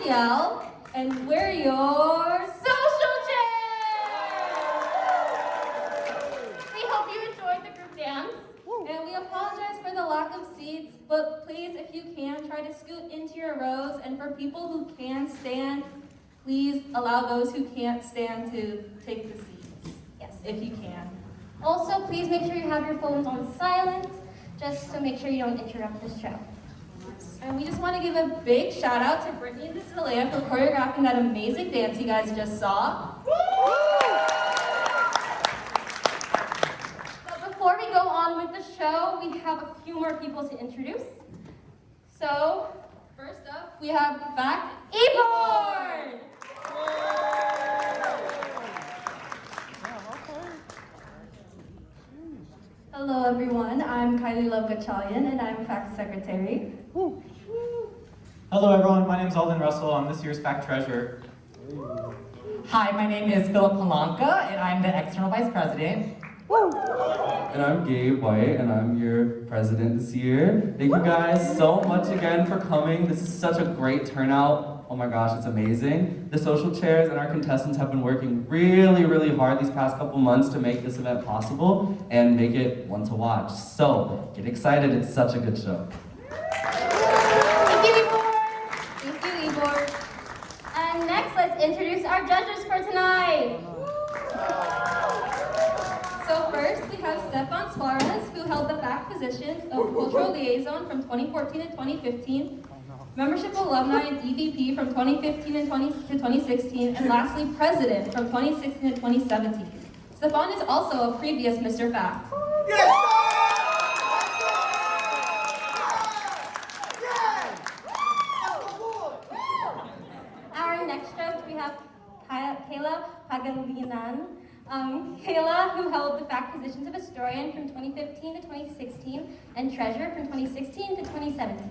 Danielle, and we're your social chairs! We hope you enjoyed the group dance, and we apologize for the lack of seats, but please, if you can, try to scoot into your rows, and for people who can stand, please allow those who can't stand to take the seats. Yes, if you can. Also, please make sure you have your phones on silent, just to make sure you don't interrupt the show. And we just want to give a big shout out to Brittany and Cecilia for choreographing that amazing dance you guys just saw. But before we go on with the show, we have a few more people to introduce. So, first up, we have back E-Board! Hello everyone, I'm Kylie Love Gachalian and I'm Fact Secretary. Hello everyone, my name is Alden Russell. I'm this year's Fact Treasurer. Hi, my name is Philip Palanca and I'm the External Vice President. And I'm Gabe White and I'm your president this year. Thank you guys so much again for coming. This is such a great turnout. Oh my gosh, it's amazing. The social chairs and our contestants have been working really, really hard these past couple months to make this event possible and make it one to watch. So, get excited, it's such a good show. Thank you, E-Board! Thank you, E-Board. And next, let's introduce our judges for tonight. So first, have Stefan Suarez, who held the fact positions of Cultural Liaison from 2014 to 2015, Membership Alumni and EVP from 2015 to 2016, and lastly, President from 2016 to 2017. Stefan is also a previous Mr. Fact. Our next judge, we have Kayla Paguiligan. Kayla, who held the fact positions of historian from 2015 to 2016 and treasurer from 2016 to 2017.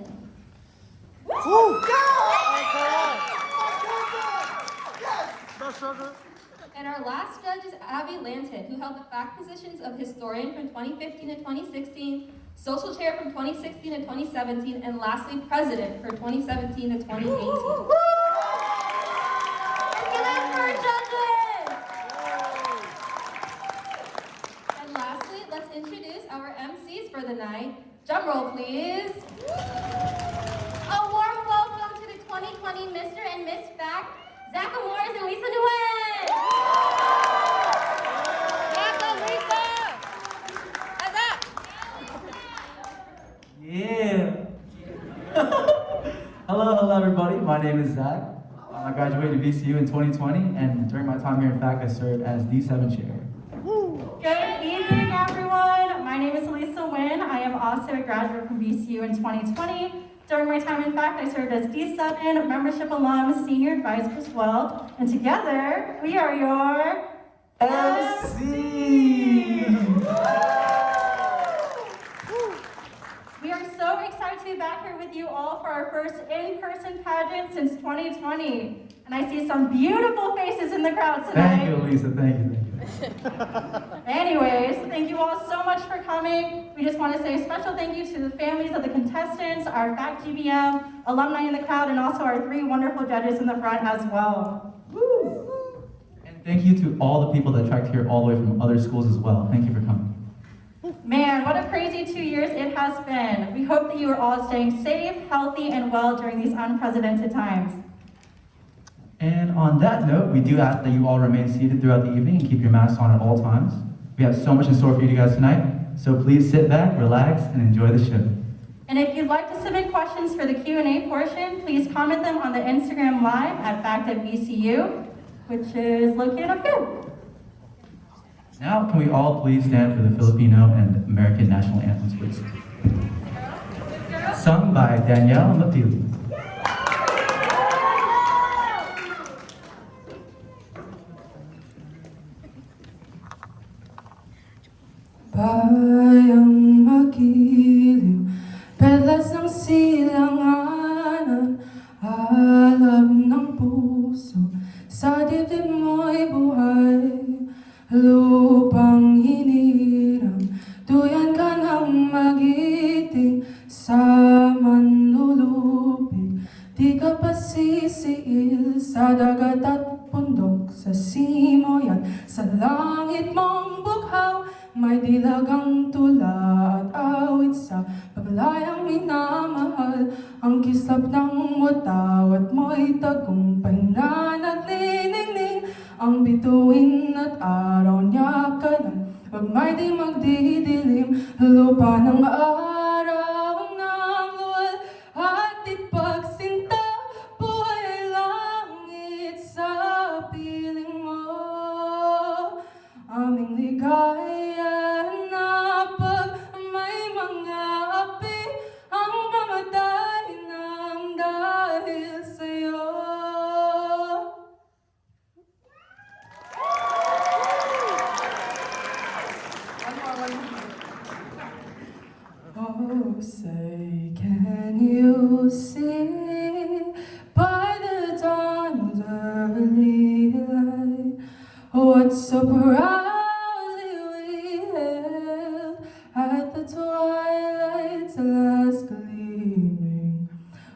And our last judge is Abby Lanton, who held the fact positions of historian from 2015 to 2016, social chair from 2016 to 2017, and lastly, president from 2017 to 2018. And lastly, let's introduce our MCs for the night. Drum roll, please. A warm welcome to the 2020 Mr. and Miss Fact, Zach Amores and Lisa Nguyen. Yeah. Hello everybody. My name is Zach. I graduated VCU in 2020, and during my time here in fact, I served as D7 chair. Good evening, everyone. My name is Lisa Nguyen. I am also a graduate from VCU in 2020. During my time in fact, I served as D7 membership alum, senior advisor as well. And together, we are your MC. We are so excited to be back here with you all for our first in-person pageant since 2020. And I see some beautiful faces in the crowd tonight. Thank you, Lisa. Thank you. Anyways, thank you all so much for coming. We just want to say a special thank you to the families of the contestants, our FACT GBM, alumni in the crowd, and also our 3 wonderful judges in the front as well. Woo. And thank you to all the people that tracked here all the way from other schools as well. Thank you for coming. Man, what a crazy 2 years it has been. We hope that you are all staying safe, healthy, and well during these unprecedented times. And on that note, we do ask that you all remain seated throughout the evening and keep your masks on at all times. We have so much in store for you guys tonight, so please sit back, relax, and enjoy the show. And if you'd like to submit questions for the Q&A portion, please comment them on the Instagram Live at FactVCU, which is located up here. Now, can we all please stand for the Filipino and American national anthems, please? Sung by Danielle Mapili. Bayang magiliw, perlas ng silanganan, alab ng puso, sa dibdib mo'y buhay, lupang hiniram, duyan ka ng magiting, sa manlulupig, di ka pasisiil, sa dagat at bundok, sa simoy at sa langit mong bughaw, may dilagang tula at awit sa paglayang minamahal. Ang kislap ng mutaw at mo'y tagumpay na nagniningning. Ang bituin at araw niya kanan, wag may di magdidilim. Lupa ng araw ng luwal at ipagsinta, buhay langit sa piling mo. Aming ligaya na pag may mga api, ang mamatay ng dahil sa'yo. Oh, say, can you see by the dawn's early light what so proudly we hailed at the twilight's last gleaming,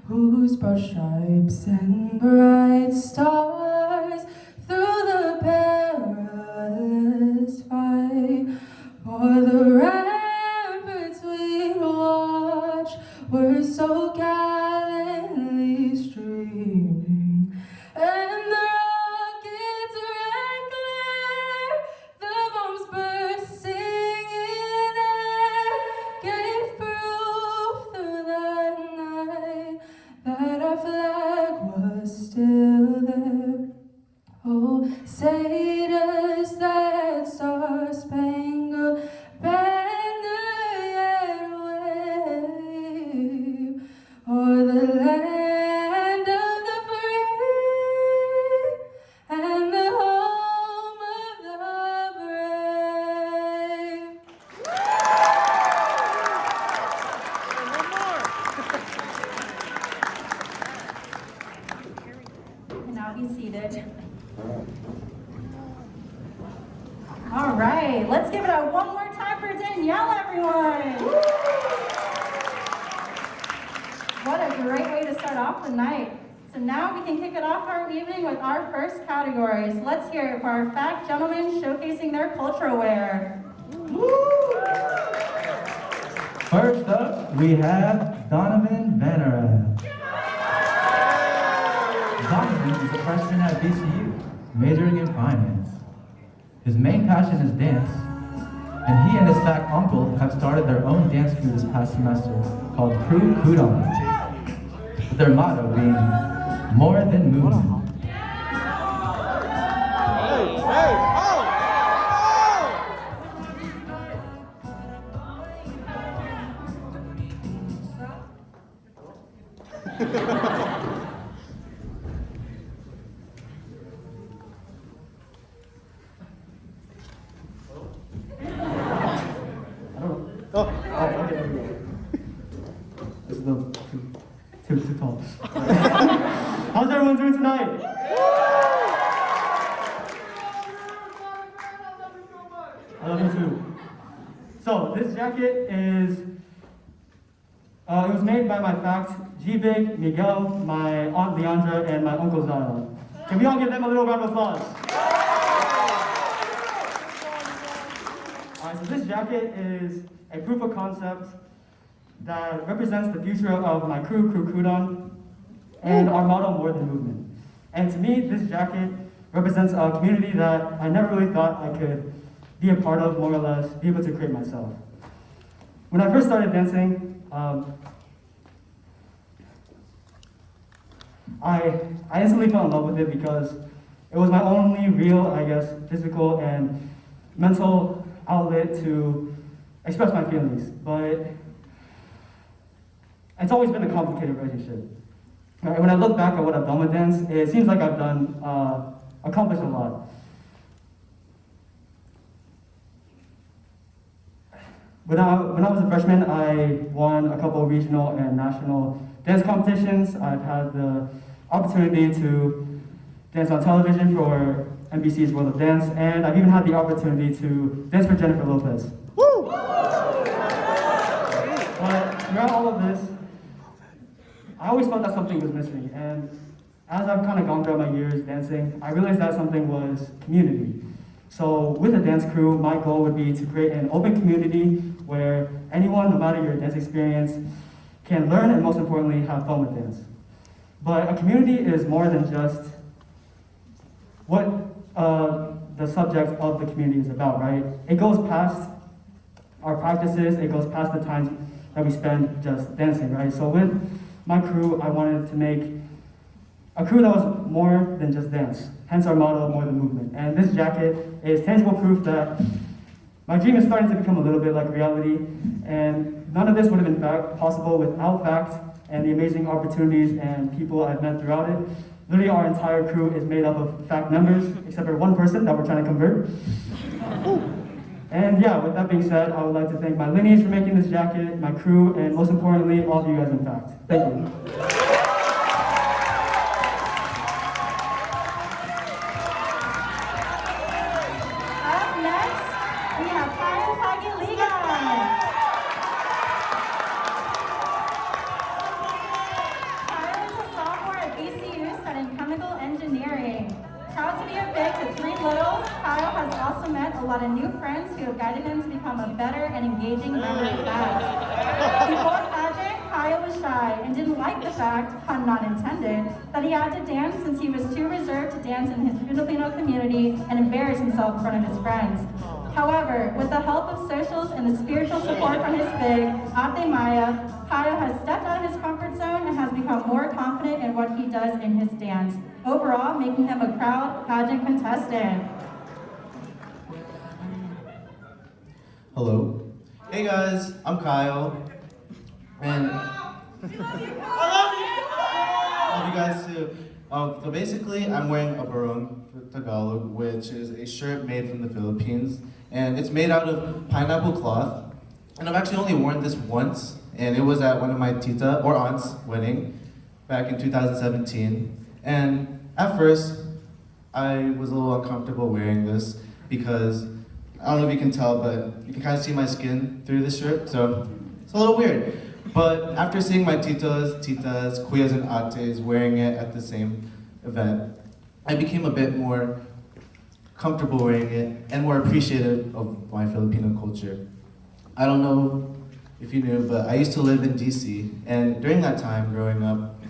whose broad stripes and bright stars through the perilous fight for the ramparts we watched were so gallantly streaming, and the rockets rang clear, the bombs bursting in One more time for Danielle, everyone. What a great way to start off the night. So now we can kick it off our evening with our first categories. Let's hear it for our fact gentlemen showcasing their cultural wear. First up, we have Donovan Vannarth. Donovan is a freshman at VCU, majoring in finance. His main passion is dance, and he and his fat uncle have started their own dance crew this past semester called Crew Kudon, with their motto being more than movement. This is too tall. How's everyone doing tonight? I love you too. So this jacket is, it was made by my fact, G-Big, Miguel, my aunt Leandra, and my uncle Zara. Can we all give them a little round of applause? Alright, so this jacket is a proof of concept that represents the future of my crew, Crew Kudon, and our motto, more than movement. And to me, this jacket represents a community that I never really thought I could be a part of, more or less, be able to create myself. When I first started dancing, I instantly fell in love with it because it was my only real, I guess, physical and mental outlet to express my feelings. But it's always been a complicated relationship. Right, when I look back at what I've done with dance, it seems like I've done, accomplished a lot. When I was a freshman, I won a couple of regional and national dance competitions. I've had the opportunity to dance on television for NBC's World of Dance, and I've even had the opportunity to dance for Jennifer Lopez. Woo! But throughout all of this, I always felt that something was missing, and as I've kind of gone throughout my years dancing, I realized that something was community. So with the dance crew, my goal would be to create an open community where anyone, no matter your dance experience, can learn and most importantly, have fun with dance. But a community is more than just what the subject of the community is about, right? It goes past our practices, it goes past the times that we spend just dancing, right? So with my crew, I wanted to make a crew that was more than just dance, hence our motto, more than movement. And this jacket is tangible proof that my dream is starting to become a little bit like reality, and none of this would have been possible without FACT and the amazing opportunities and people I've met throughout it. Literally, our entire crew is made up of FACT members, except for one person that we're trying to convert. And yeah, with that being said, I would like to thank my lineage for making this jacket, my crew, and most importantly, all of you guys in FACT. Thank you. Up next, we have Paguiligan. Kyle is a sophomore at VCU studying chemical engineering. Proud to be a big to three littles, Kyle has also met a lot of new friends who have guided him to become a better and engaging member of FACT. Before Pageant, Kyle was shy and didn't like the fact, pun not intended, that he had to dance since he was too reserved to dance in his Filipino community and embarrass himself in front of his friends. However, with the help of socials and the spiritual support from his big, Ate Maya, Kyle has stepped out of his comfort zone and has become more confident in what he does in his dance, overall making him a proud pageant contestant. Hello. Hey guys, I'm Kyle. And I love you guys too. So basically, I'm wearing a barong for Tagalog, which is a shirt made from the Philippines. And it's made out of pineapple cloth. And I've actually only worn this once, and it was at one of my tita or aunt's wedding back in 2017. And at first, I was a little uncomfortable wearing this because I don't know if you can tell, but you can kind of see my skin through the shirt, so it's a little weird. But after seeing my titos, titas, kuyas, and ates wearing it at the same event, I became a bit more comfortable wearing it and more appreciative of my Filipino culture. I don't know if you knew, but I used to live in DC, and during that time, growing up,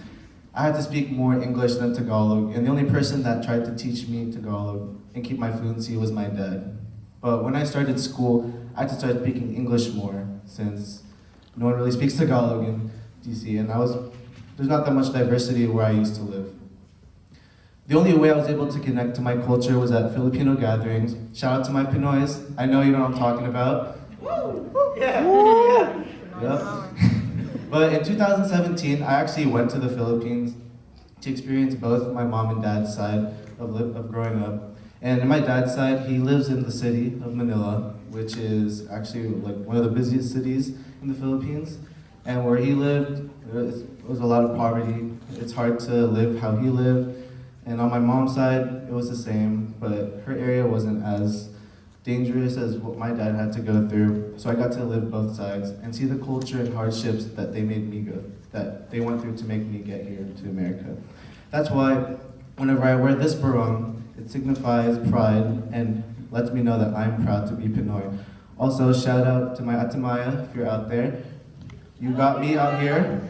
I had to speak more English than Tagalog, and the only person that tried to teach me Tagalog and keep my fluency was my dad. But when I started school, I had to start speaking English more, since no one really speaks Tagalog in DC, and there's not that much diversity where I used to live. The only way I was able to connect to my culture was at Filipino gatherings. Shout out to my Pinoys. I know you know what I'm talking about. Yeah. Yep. But in 2017, I actually went to the Philippines to experience both my mom and dad's side of growing up. And in my dad's side, he lives in the city of Manila, which is actually like one of the busiest cities in the Philippines. And where he lived, there was a lot of poverty. It's hard to live how he lived. And on my mom's side, it was the same, but her area wasn't as dangerous as what my dad had to go through. So I got to live both sides and see the culture and hardships that they went through to make me get here to America. That's why whenever I wear this barong, it signifies pride and lets me know that I'm proud to be Pinoy. Also, shout out to my Atamaya, if you're out there. You got me out here.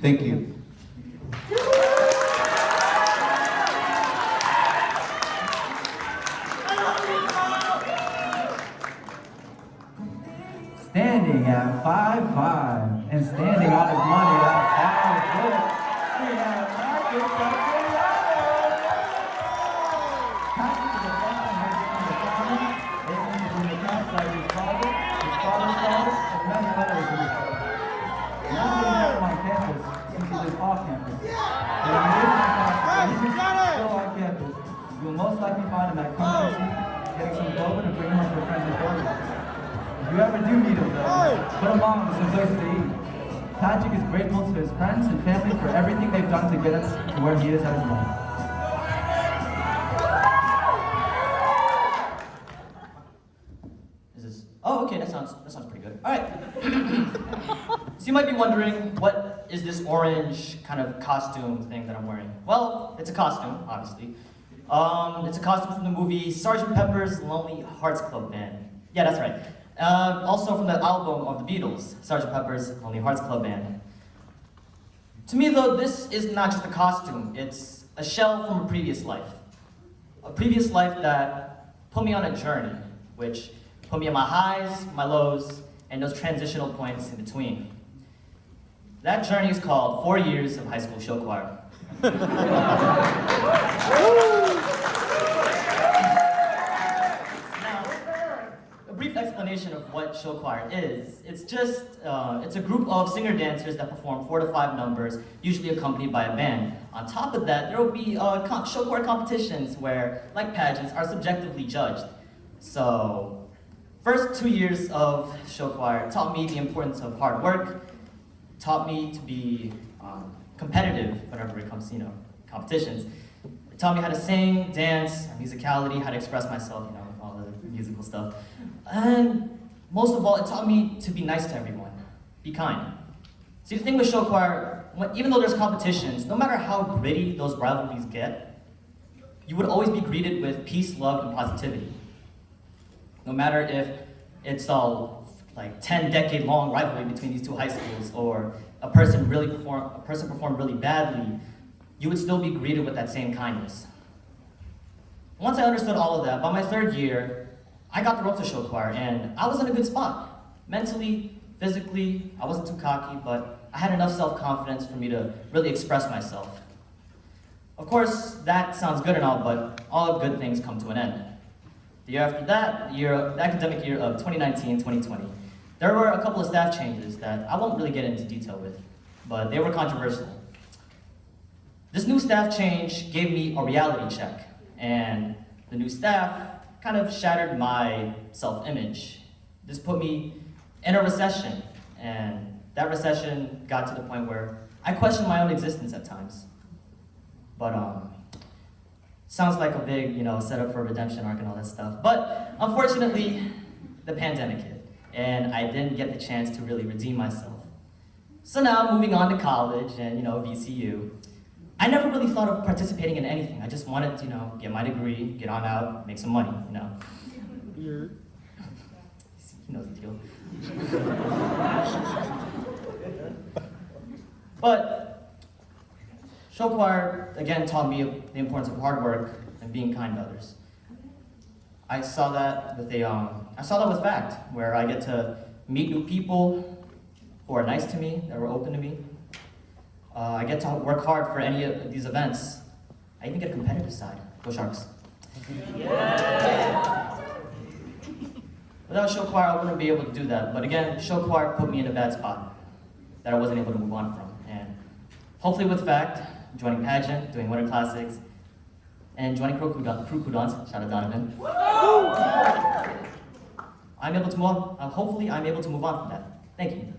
Thank you. Standing at 5'5" and standing on his money at 5 foot, we have Patrick Santillana. Patrick is a freshman here from the family, able to bring the camp like his father's father, and many others in his family. Now we have him on campus since he lives off campus. But when he is on campus, still on campus, you will most likely find him at Contestants, getting some dope and bringing him for friends and family. If you ever do meet him though, put him on with some places to eat. Patrick is grateful to his friends and family for everything they've done to get him to where he is at his moment. Oh, okay, that sounds pretty good. All right. So you might be wondering, what is this orange kind of costume thing that I'm wearing? Well, it's a costume, obviously. It's a costume from the movie Sgt. Pepper's Lonely Hearts Club Band. Yeah, that's right. Also from the album of the Beatles, Sgt. Pepper's Lonely Hearts Club Band. To me though, this is not just a costume, it's a shell from a previous life. A previous life that put me on a journey, which put me on my highs, my lows, and those transitional points in between. That journey is called 4 years of high school show choir. A brief explanation of what show choir is. It's a group of singer-dancers that perform 4 to 5 numbers, usually accompanied by a band. On top of that, there will be show choir competitions where, like pageants, are subjectively judged. So, first 2 years of show choir taught me the importance of hard work, taught me to be competitive whenever it comes to, competitions. It taught me how to sing, dance, musicality, how to express myself, all the musical stuff. And most of all, it taught me to be nice to everyone, be kind. See, the thing with show choir, even though there's competitions, no matter how gritty those rivalries get, you would always be greeted with peace, love, and positivity. No matter if it's all like 10-decade-long rivalry between these two high schools, or a person performed really badly, you would still be greeted with that same kindness. Once I understood all of that, by my 3rd year, I got the ropes of show choir, and I was in a good spot. Mentally, physically, I wasn't too cocky, but I had enough self-confidence for me to really express myself. Of course, that sounds good and all, but all good things come to an end. The year after that, the academic year of 2019-2020, there were a couple of staff changes that I won't really get into detail with, but they were controversial. This new staff change gave me a reality check, and the new staff kind of shattered my self-image. This put me in a recession, and that recession got to the point where I questioned my own existence at times. But Sounds like a big, setup for a redemption arc and all that stuff. But unfortunately, the pandemic hit, and I didn't get the chance to really redeem myself. So now, moving on to college and, VCU, I never really thought of participating in anything. I just wanted to, get my degree, get on out, make some money, He knows the deal. But show choir, again, taught me the importance of hard work and being kind to others. I saw that with FACT, where I get to meet new people who are nice to me, that were open to me. I get to work hard for any of these events. I even get a competitive side. Go Sharks. Yeah. Without show choir, I wouldn't be able to do that. But again, show choir put me in a bad spot that I wasn't able to move on from. And hopefully with FACT, joining Pageant, doing Winter Classics, and joining Crew Coudons, shout out Donovan. I'm able to move on. Hopefully, I'm able to move on from that. Thank you.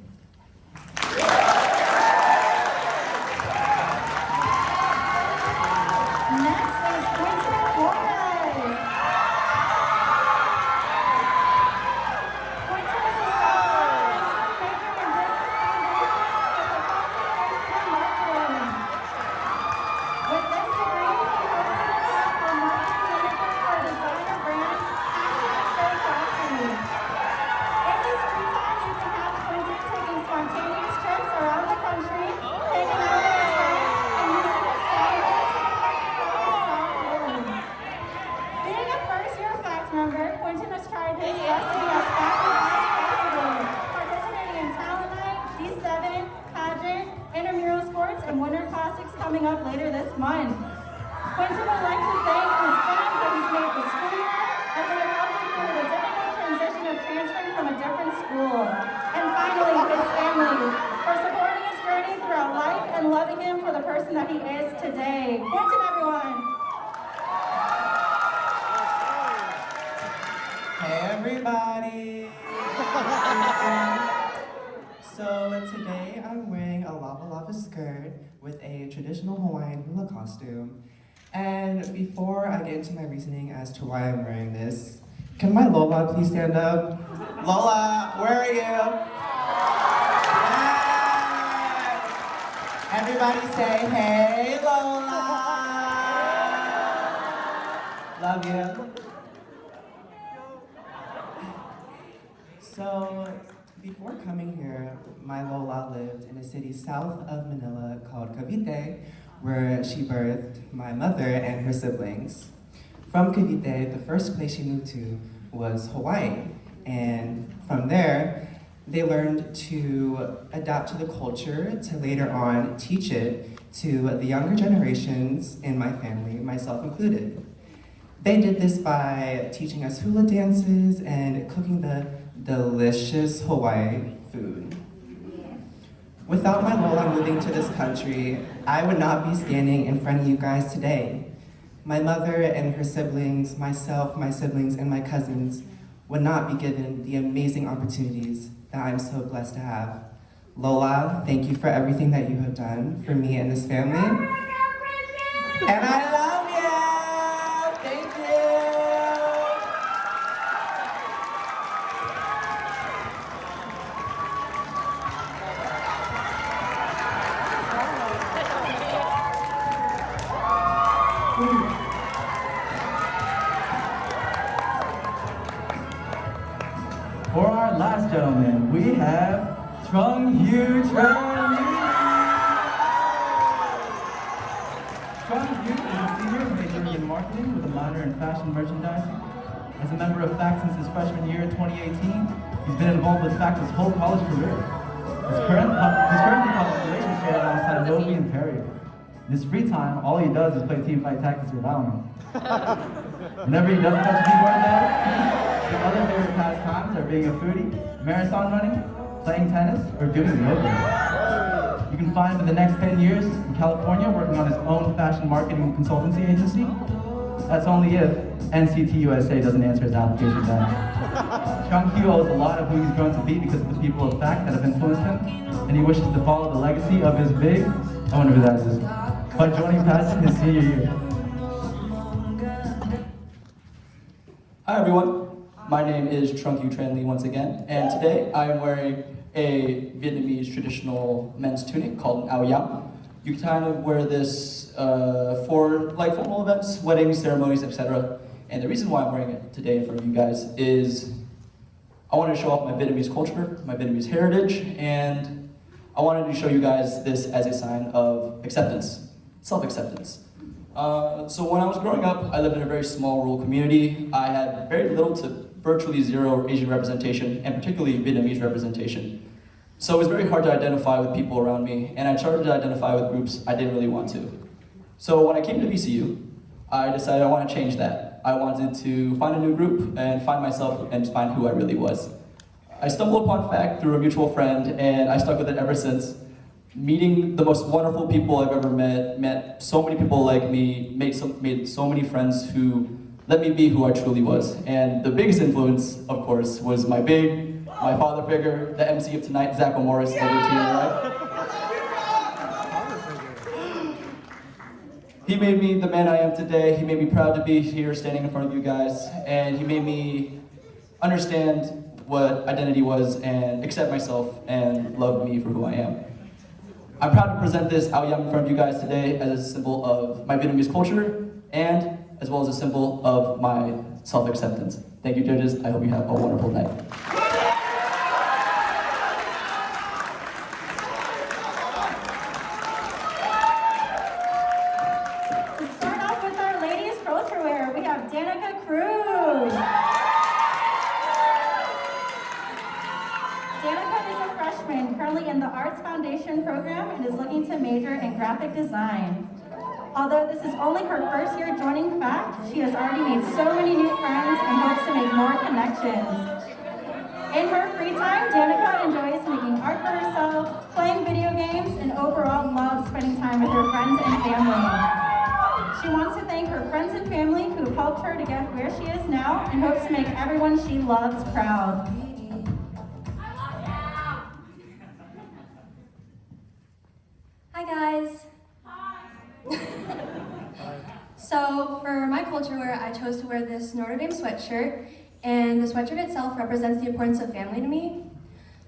Next is Quinton Flores. Quinton is a sophomore major in business and marketing. With this degree, he hosted a class for marketing manager for a designer brand, #ShowClassy. In his free time, you can have Quinton taking spontaneous trips around the country, hanging out with his friends, and using his songboards to market his song Nguyen. Being a first-year FACT member, Quinton has tried his best to be as active as possible, participating in Talent Night, D7, Pageant, intramural sports, and Winter Classics coming up later this month. Quinton would like to thank his friends that he's made this school year, as they have helped him through the difficult transition of transferring from a different school. And finally, his family, for supporting his journey throughout life and loving him for the person that he is today. Quinton, everyone. Hey everybody! So today I'm wearing a lava skirt with a traditional Hawaiian hula costume. And before I get into my reasoning as to why I'm wearing this, can my Lola please stand up? Lola, where are you? Yes! Everybody say, hey Lola! Love you. So, before coming here, my Lola lived in a city south of Manila called Cavite, where she birthed my mother and her siblings. From Cavite, the first place she moved to was Hawaii, and from there, they learned to adapt to the culture to later on teach it to the younger generations in my family, myself included. They did this by teaching us hula dances and cooking the delicious Hawaii food. Without my Lola moving to this country, I would not be standing in front of you guys today. My mother and her siblings, myself, my siblings, and my cousins would not be given the amazing opportunities that I'm so blessed to have. Lola, thank you for everything that you have done for me and this family. And I love you! Thank you! For our last gentleman, we have Trung-Hieu Tran. Trung-Hieu is a senior majoring in marketing with a minor in fashion merchandising. As a member of FACT since his freshman year in 2018, he's been involved with FACT his whole college career. He's currently population shared alongside Novi and Perry. In his free time, all he does is play teamfight tactics with Valorant. Whenever he doesn't touch a keyboard though, his other favorite pastimes are being a foodie, marathon running, playing tennis, or doing yoga. You can find him in the next 10 years in California working on his own fashion marketing consultancy agency. That's only if NCT USA doesn't answer his application back. Trung-Hieu owes a lot of who he's grown to be because of the people of FACT that have influenced him, and he wishes to follow the legacy of his big, I wonder who that is, by joining Pageant his senior year. Hi everyone, my name is Trung-Hieu Tran once again, and today I am wearing a Vietnamese traditional men's tunic called an áo yam. You kind of wear this for like formal events, weddings, ceremonies, etc. And the reason why I'm wearing it today in front of you guys is I wanted to show off my Vietnamese culture, my Vietnamese heritage, and I wanted to show you guys this as a sign of acceptance, self-acceptance. So when I was growing up, I lived in a very small rural community. I had very little to virtually zero Asian representation, and particularly Vietnamese representation. So it was very hard to identify with people around me, and I started to identify with groups I didn't really want to. So when I came to VCU, I decided I want to change that. I wanted to find a new group and find myself and find who I really was. I stumbled upon FACT through a mutual friend, and I stuck with it ever since. Meeting the most wonderful people I've ever met so many people like me, made so many friends who let me be who I truly was. And the biggest influence, of course, was my father figure, the MC of tonight, Zach Morris, over to your right. He made me the man I am today. He made me proud to be here standing in front of you guys. And he made me understand what identity was and accept myself and love me for who I am. I'm proud to present this áo yam in front of you guys today as a symbol of my Vietnamese culture and as well as a symbol of my self-acceptance. Thank you, judges. I hope you have a wonderful night. To start off with our ladies culture wear, we have Danica Cruz. Danica is a freshman currently in the Arts Foundation program and is looking to major in graphic design. Although this is only her first year joining FACT, she has already made so many new friends and hopes to make more connections. In her free time, Danica enjoys making art for herself, playing video games, and overall loves spending time with her friends and family. She wants to thank her friends and family who helped her to get where she is now and hopes to make everyone she loves proud. Hi guys. So for my culture wear, I chose to wear this Notre Dame sweatshirt, and the sweatshirt itself represents the importance of family to me.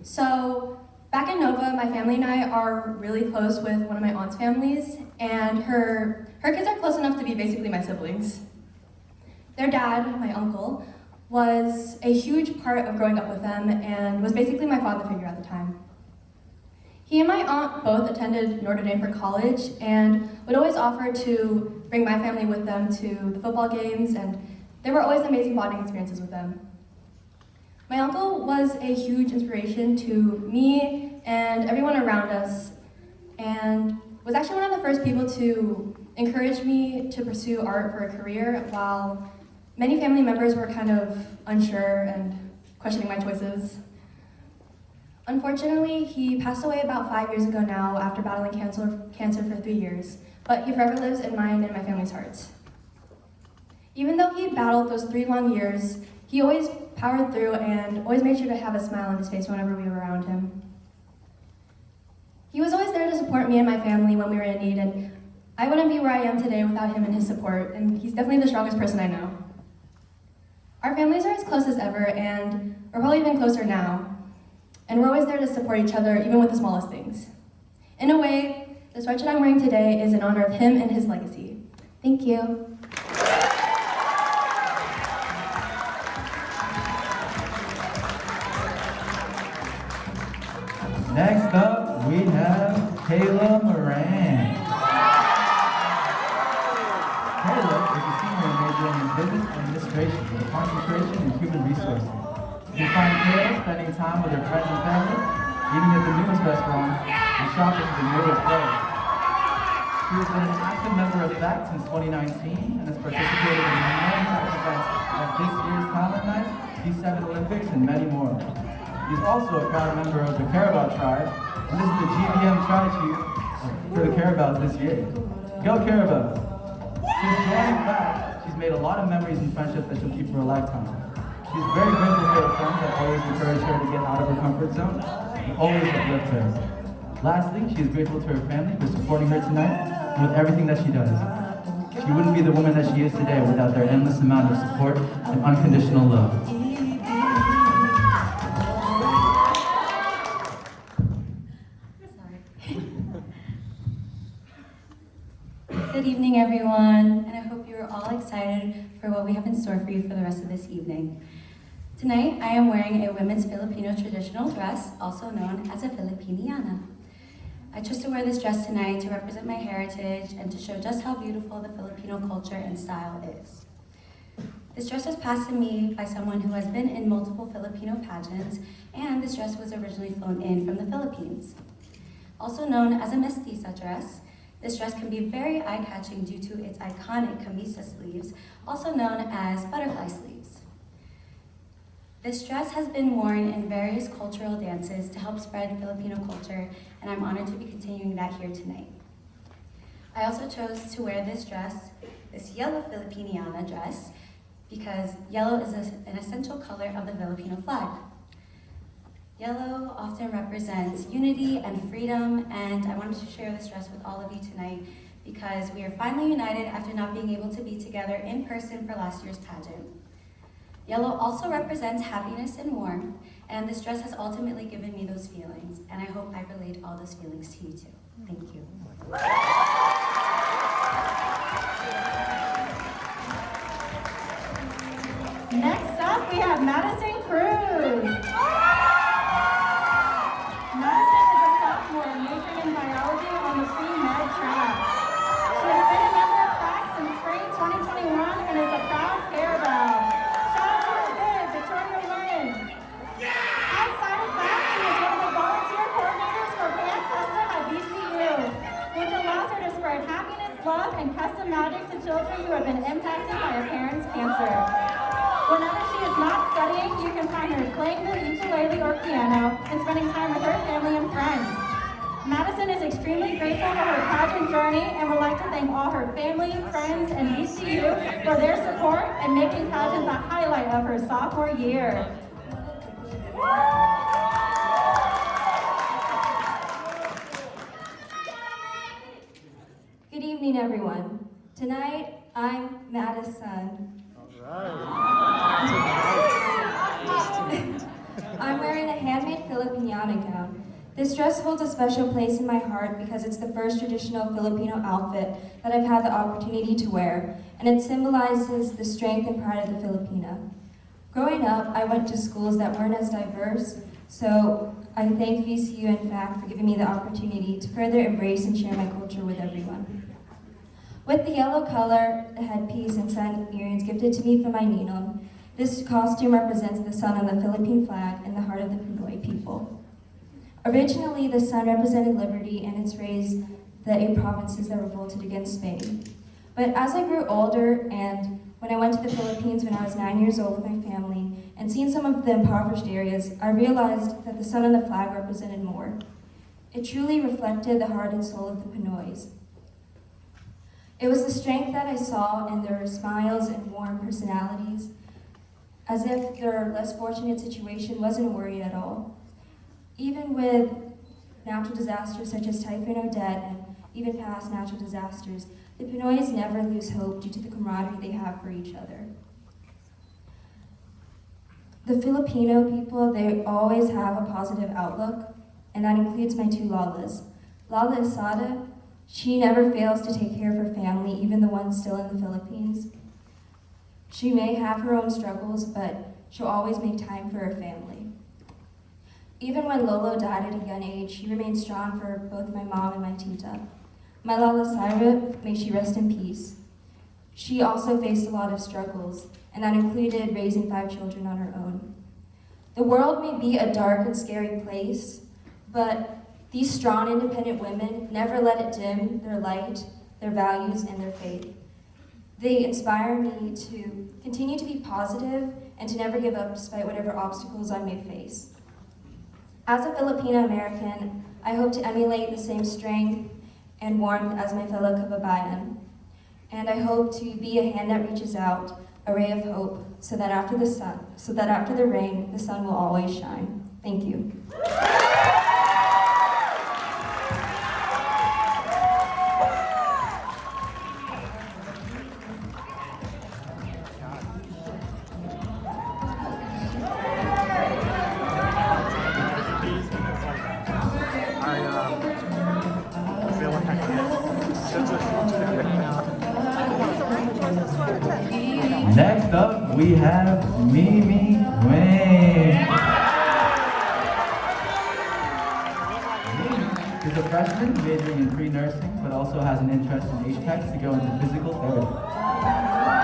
So back in Nova, my family and I are really close with one of my aunt's families, and her kids are close enough to be basically my siblings. Their dad, my uncle, was a huge part of growing up with them and was basically my father figure at the time. He and my aunt both attended Notre Dame for college and would always offer to bring my family with them to the football games, and there were always amazing bonding experiences with them. My uncle was a huge inspiration to me and everyone around us, and was actually one of the first people to encourage me to pursue art for a career, while many family members were kind of unsure and questioning my choices. Unfortunately, he passed away about 5 years ago now after battling cancer for 3 years, but he forever lives in mine and my family's hearts. Even though he battled those 3 long years, he always powered through and always made sure to have a smile on his face whenever we were around him. He was always there to support me and my family when we were in need, and I wouldn't be where I am today without him and his support, and he's definitely the strongest person I know. Our families are as close as ever, and we're probably even closer now. And we're always there to support each other, even with the smallest things. In a way, the sweatshirt I'm wearing today is in honor of him and his legacy. Thank you. Next up, we have Kayla Maraan. Kayla is a senior majoring in business administration with a concentration in human resources. You can find Kayla spending time with her friends and family, eating at the newest restaurants, and shopping for the newest clothes. She has been an active member of FACT since 2019 and has participated in many FACT events like this year's Talent Night, P7 Olympics, and many more. She's also a proud member of the Carabao tribe, and this is the GBM tribe chief for the Carabaos this year. Go Carabao! Since joining FACT, she's made a lot of memories and friendships that she'll keep for a lifetime. She's very grateful for her friends that always encourage her to get out of her comfort zone and always uplift her. Lastly, she is grateful to her family for supporting her tonight and with everything that she does. She she wouldn't be the woman that she is today without their endless amount of support and unconditional love. Good evening, everyone, and I hope you're all excited for what we have in store for you for the rest of this evening. Tonight, I am wearing a women's Filipino traditional dress, also known as a Filipiniana. I chose to wear this dress tonight to represent my heritage and to show just how beautiful the Filipino culture and style is. This dress was passed to me by someone who has been in multiple Filipino pageants, and this dress was originally flown in from the Philippines. Also known as a mestiza dress, this dress can be very eye-catching due to its iconic camisa sleeves, also known as butterfly sleeves. This dress has been worn in various cultural dances to help spread Filipino culture, and I'm honored to be continuing that here tonight. I also chose to wear this dress, this yellow Filipiniana dress, because yellow is an essential color of the Filipino flag. Yellow often represents unity and freedom, and I wanted to share this dress with all of you tonight because we are finally united after not being able to be together in person for last year's pageant. Yellow also represents happiness and warmth, and this dress has ultimately given me those feelings, and I hope I relayed all those feelings to you too. Thank you. Next up, we have Madison Cruz. Madison is a sophomore majoring in biology on the pre-med track. She has been a member of FAC since spring 2021 and is a proud Carabao. Shout out to her big, Victoria Nguyen. Outside of FAC, she is one of the volunteer coordinators for Band Custom at VCU, which allows her to spread happiness, love, and custom magic to children who have been impacted by a parent's cancer. Whenever she is not studying, you can find her playing the ukulele or piano and spending time with her family and friends. Madison is extremely grateful for her pageant journey and would like to thank all her family, friends, and VCU for their support and making pageant the highlight of her sophomore year. Good evening, everyone. Tonight, I'm Madison. I'm wearing a handmade Filipiniana gown. This dress holds a special place in my heart because it's the first traditional Filipino outfit that I've had the opportunity to wear, and it symbolizes the strength and pride of the Filipina. Growing up, I went to schools that weren't as diverse, so I thank VCU and FAC for giving me the opportunity to further embrace and share my culture with everyone. With the yellow color, the headpiece, and sun earrings gifted to me from my ninong, this costume represents the sun on the Philippine flag and the heart of the Pinoy people. Originally, the sun represented liberty and its rays the 8 provinces that revolted against Spain. But as I grew older and when I went to the Philippines when I was 9 years old with my family and seen some of the impoverished areas, I realized that the sun on the flag represented more. It truly reflected the heart and soul of the Pinoys. It was the strength that I saw in their smiles and warm personalities, as if their less fortunate situation wasn't a worry at all. Even with natural disasters such as Typhoon Odette and even past natural disasters, the Pinoys never lose hope due to the camaraderie they have for each other. The Filipino people, they always have a positive outlook, and that includes my 2 Lalas. Lala Isada, she never fails to take care of her family, even the ones still in the Philippines. She may have her own struggles, but she'll always make time for her family. Even when Lolo died at a young age, she remained strong for both my mom and my tita. My Lala Syra, may she rest in peace. She also faced a lot of struggles, and that included raising 5 children on her own. The world may be a dark and scary place, but these strong, independent women never let it dim their light, their values, and their faith. They inspire me to continue to be positive and to never give up despite whatever obstacles I may face. As a Filipino American, I hope to emulate the same strength and warmth as my fellow kababayan. And I hope to be a hand that reaches out, a ray of hope, so that after the rain, the sun will always shine. Thank you. have Mimi Nguyen. Mimi is a freshman majoring in pre-nursing, but also has an interest in HTECs to go into physical therapy.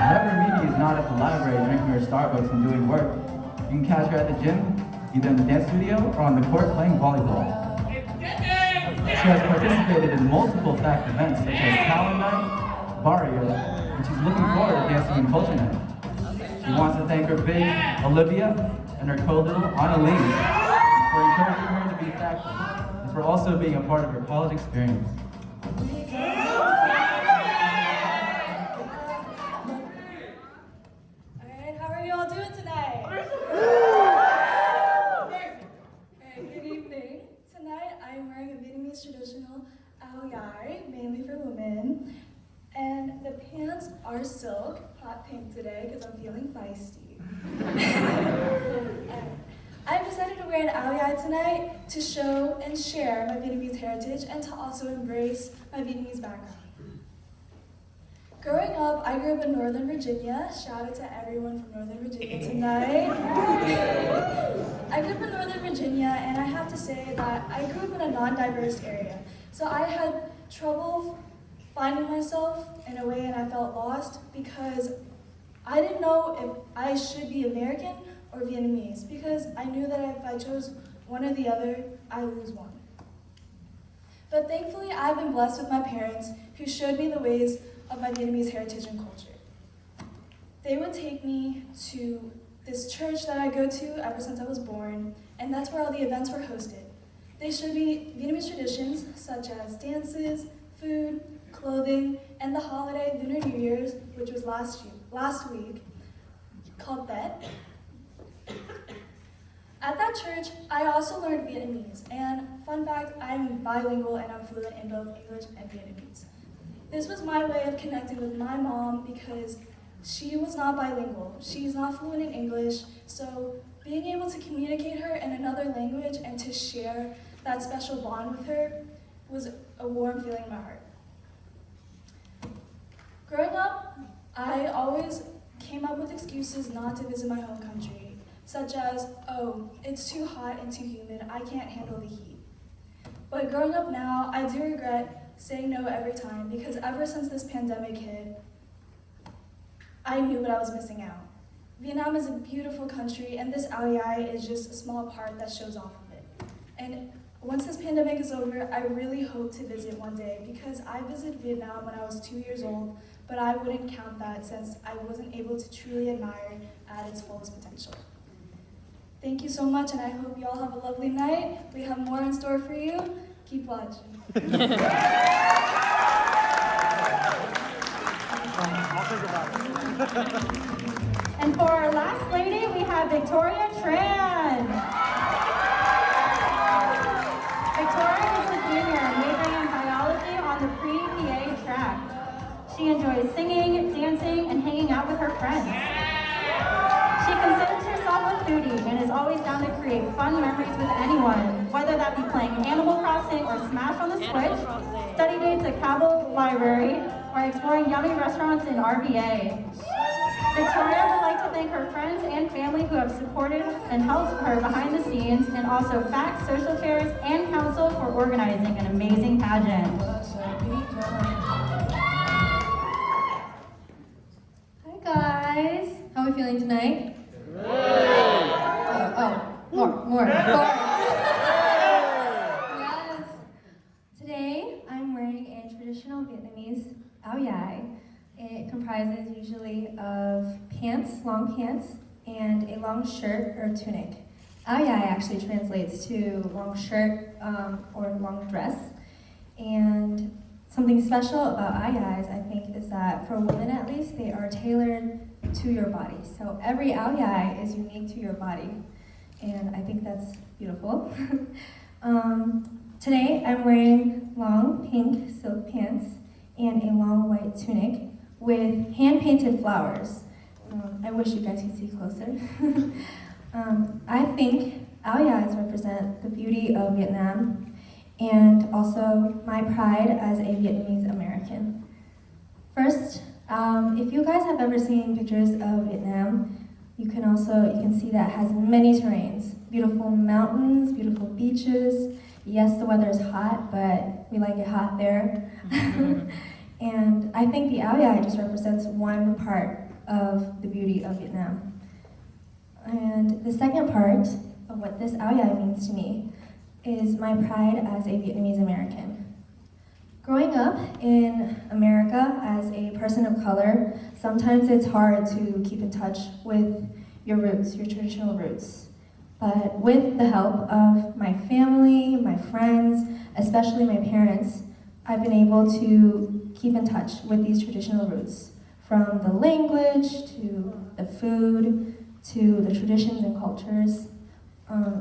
Whenever Mimi is not at the library drinking her Starbucks and doing work, you can catch her at the gym, either in the dance studio or on the court playing volleyball. She has participated in multiple FACT events such as Talent Night, Barrio, and she's looking forward to dancing in Culture Night. She wants to thank her big Olivia and her co-little Annalise for encouraging her to be FACT and for also being a part of her college experience. Alright, how are you all doing tonight? Hey, good evening. Tonight I am wearing a Vietnamese traditional áo dài, mainly for women. And the pants are silk, hot pink today because I'm feeling feisty. I've decided to wear an áo dài tonight to show and share my Vietnamese heritage and to also embrace my Vietnamese background. Growing up, I grew up in Northern Virginia. Shout out to everyone from Northern Virginia tonight. I grew up in Northern Virginia, and I have to say that I grew up in a non-diverse area. So I had trouble finding myself in a way, and I felt lost because I didn't know if I should be American or Vietnamese, because I knew that if I chose one or the other, I lose one. But thankfully, I've been blessed with my parents who showed me the ways of my Vietnamese heritage and culture. They would take me to this church that I go to ever since I was born, and that's where all the events were hosted. They showed me Vietnamese traditions such as dances, food, clothing, and the holiday Lunar New Year's, which was last week, called Tết. At that church, I also learned Vietnamese, and fun fact, I'm bilingual and I'm fluent in both English and Vietnamese. This was my way of connecting with my mom because she was not bilingual. She's not fluent in English, so being able to communicate her in another language and to share that special bond with her was a warm feeling in my heart. Growing up, I always came up with excuses not to visit my home country, such as, oh, it's too hot and too humid, I can't handle the heat. But growing up now, I do regret saying no every time because ever since this pandemic hit, I knew what I was missing out. Vietnam is a beautiful country, and this áo dài is just a small part that shows off of it. And once this pandemic is over, I really hope to visit one day because I visited Vietnam when I was 2 years old, but I wouldn't count that since I wasn't able to truly admire at its fullest potential. Thank you so much, and I hope you all have a lovely night. We have more in store for you. Keep watching. And for our last lady, we have Victoria Tran. Victoria is a junior majoring in biology on the pre-PA track. She enjoys singing, dancing, and hanging out with her friends. She considers herself a foodie and is always down to create fun memories with anyone, whether that be playing Animal Crossing or Smash on the Switch, study dates at Cabell Library, or exploring yummy restaurants in RVA. Victoria would like to thank her friends and family who have supported and helped her behind the scenes, and also FACT, Social Chairs, and Council for organizing an amazing pageant. Hi guys, how are we feeling tonight? More. Yes. Today, I'm wearing a traditional Vietnamese áo dài. It comprises usually of pants, long pants, and a long shirt or tunic. Áo dài actually translates to long shirt or long dress. And something special about áo dài, I think, is that for women at least, they are tailored to your body. So every áo dài is unique to your body. And I think that's beautiful. Today I'm wearing long pink silk pants and a long white tunic with hand-painted flowers. I wish you guys could see closer. I think áo dài represent the beauty of Vietnam and also my pride as a Vietnamese American. First, if you guys have ever seen pictures of Vietnam, You can see that it has many terrains. Beautiful mountains, beautiful beaches. Yes, the weather is hot, but we like it hot there. And I think the Ao Dai just represents one part of the beauty of Vietnam. And the second part of what this Ao Dai means to me is my pride as a Vietnamese American. Growing up in America as a person of color, sometimes it's hard to keep in touch with your roots, your traditional roots. But with the help of my family, my friends, especially my parents, I've been able to keep in touch with these traditional roots. From the language, to the food, to the traditions and cultures.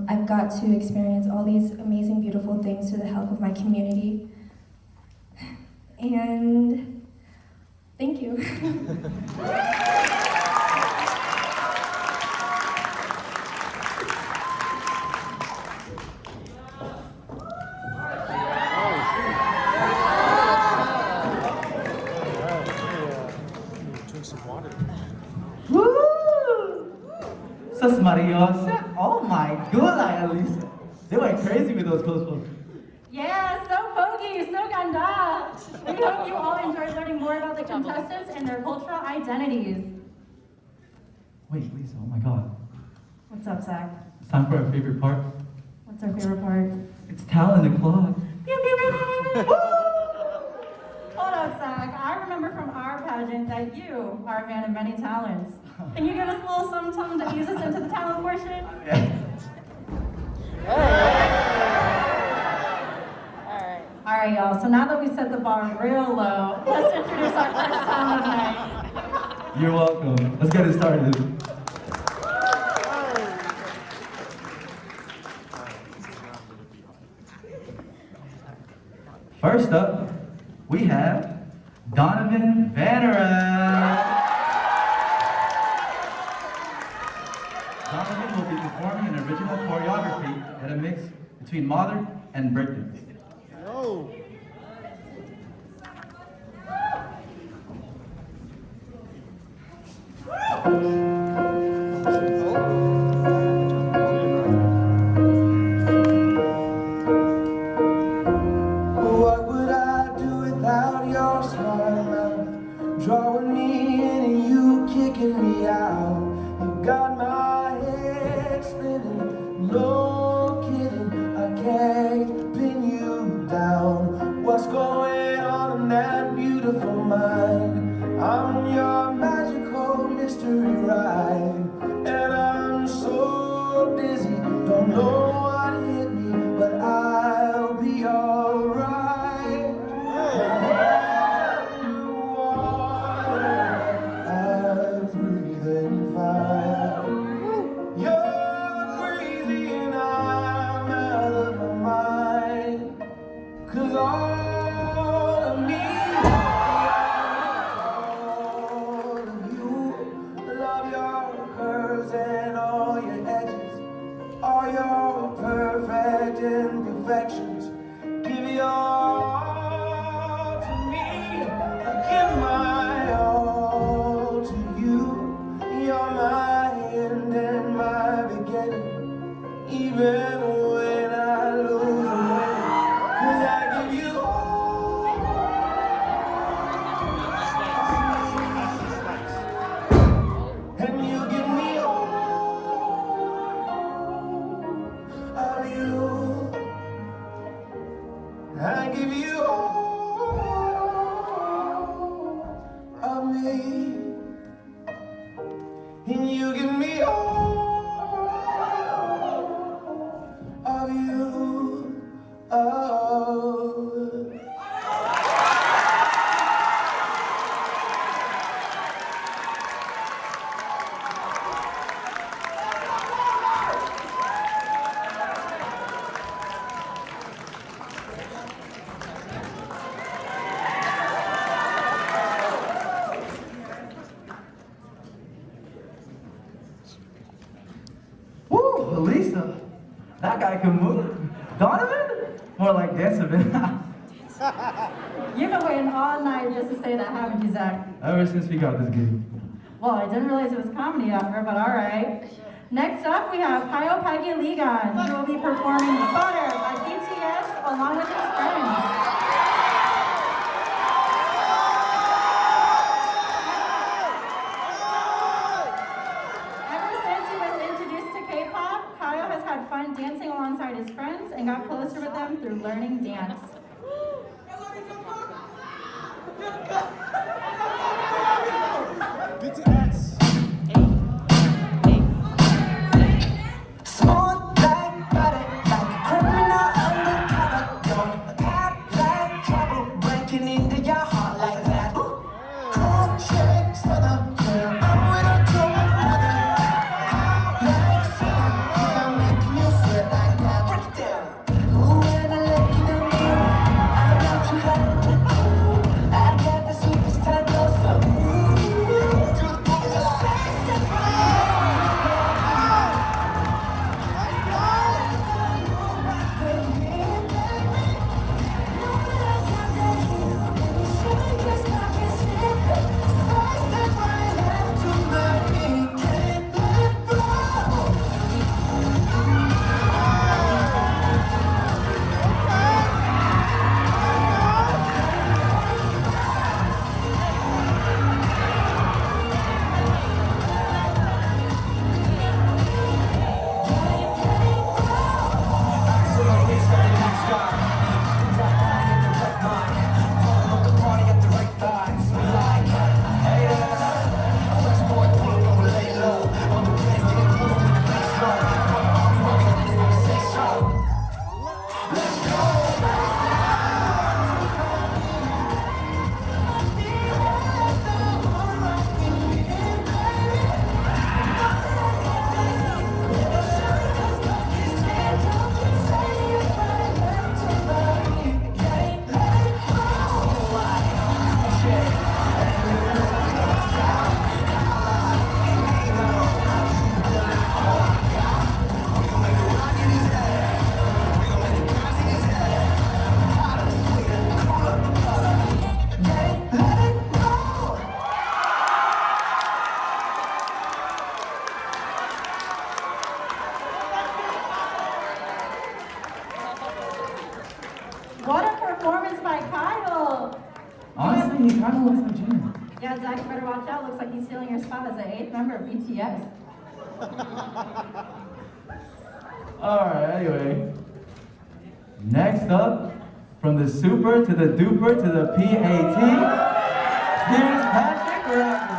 I've got to experience all these amazing, beautiful things through the help of my community. And thank you. Sus Marios. Oh my god, Elisa. They went crazy with those posts. Yeah, so pokey, so ganda. We hope you all enjoyed learning more about the contestants and their cultural identities. Wait, Lisa, oh my god. What's up, Zach? It's time for our favorite part. What's our favorite part? It's talent o'clock. Hold up, Zach. I remember from our pageant that you are a man of many talents. Can you give us a little something to ease us into the talent portion? All right, y'all. So now that we set the bar real low, let's introduce our first talent tonight. You're welcome. Let's get it started. First up, we have Donovan Vannarth. Donovan will be performing an original choreography at a mix between modern and breakdance. What would I do without your smart mouth? Drawing me in and you kicking me out. You got my head spinning, no kidding. I can't pin you down. What's going on in that beautiful mind? I'm in your magical mystery ride, and I'm so dizzy, don't know what hit me, but I'll be alright. I'm breathing fine. You're crazy and I'm out of my mind, 'cause all of me, all of you, love your curves and all your edges, all your perfect imperfections. Give your all to me, I give my all to you. You're my end and my beginning, even when I lose and win, 'cause I give you all, and you give me all of you. I give you all of me, and you give me all of you. Oh. Woo, Lisa. That guy can move. Donovan? More like dancing. You've been waiting all night just to say that, haven't you, Zach? Ever since we got this gig. Well, I didn't realize it was comedy after, but all right. Next up, we have Paguiligan, who will be performing Butter by BTS along with his friends. Ever since he was introduced to K-pop, Kyle has had fun dancing alongside his friends and got closer with them through learning dance. BTS. Smooth like butter, like a criminal undercover. Don't act like trouble, breaking into your heart like that. Cool chicks for the girl, I'm with a cool mother. Like sun, yeah, making you sweat like that. Break it down. Ooh, when I look in the mirror, I got you hot to do. I got the superstar glow, so What a performance by Kyle! Honestly, he kind of looks like Jin. Yeah, Zach, you better watch out. Looks like he's stealing your spot as the 8th member of BTS. Alright, anyway. Next up, from the super to the duper to the PAT, here's Patrick Ramos.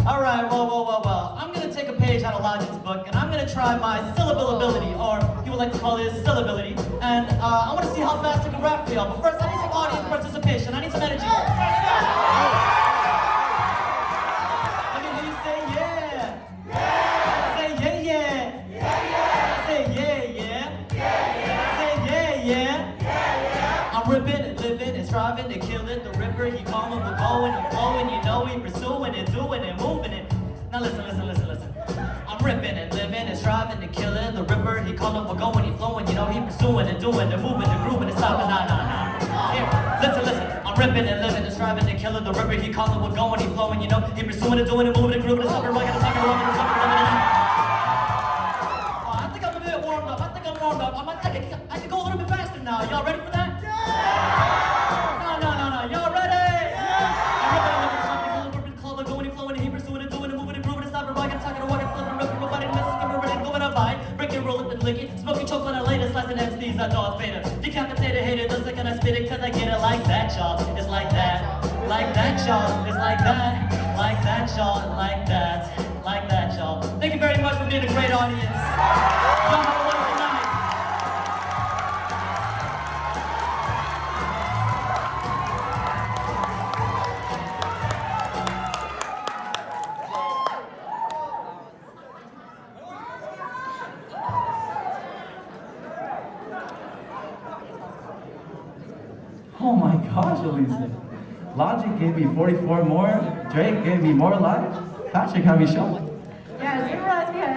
All right, well. I'm gonna take a page out of Logic's book, and I'm gonna try my syllable ability, or people like to call it syllability. And I want to see how fast I can rap for y'all. But first, I need some audience participation. I need some energy. Let me hear you say yeah. Say yeah. Say yeah. I'm ripping and living and striving to kill it. The ripper, he calling, we're going and flowing. You know he pursuing and doing and moving it. Now listen. I'm ripping and living and striving to kill it. The ripper, he calling, we're going, he flowing. You know he pursuing and doing and moving and grooving and stopping. Nah. Here, listen. I'm ripping and living and striving to kill it. The ripper, he calling, we're going, he flowing. You know he pursuing and doing and moving and grooving and stopping. Rocking and talking, rubbing and talking, rubbing and I think I'm a bit warmed up. I can go a little bit faster now. Y'all ready for that? No. Y'all ready? I'm ripping and living and striving to kill it. The ripper, calling, going, he flowing. He pursuing and doing and moving and grooving and stopping. Rocking and talking, walking, flipping, ripping, nobody misses, coming, ready, going up high. Break it, roll it, and lick it. Smoking choke on a later, slicing MCs, I Darth Vader. Decapitated hater, the second I spit it, cause I get it like that, y'all. It's like that, y'all. It's like that, y'all. Like that, y'all. Thank you very much for being a great audience. Y'all have a wonderful night. Oh my gosh, Elisa. Logic gave me 44 more, Drake gave me more life, Patrick had me shown. Yeah, I didn't realize we had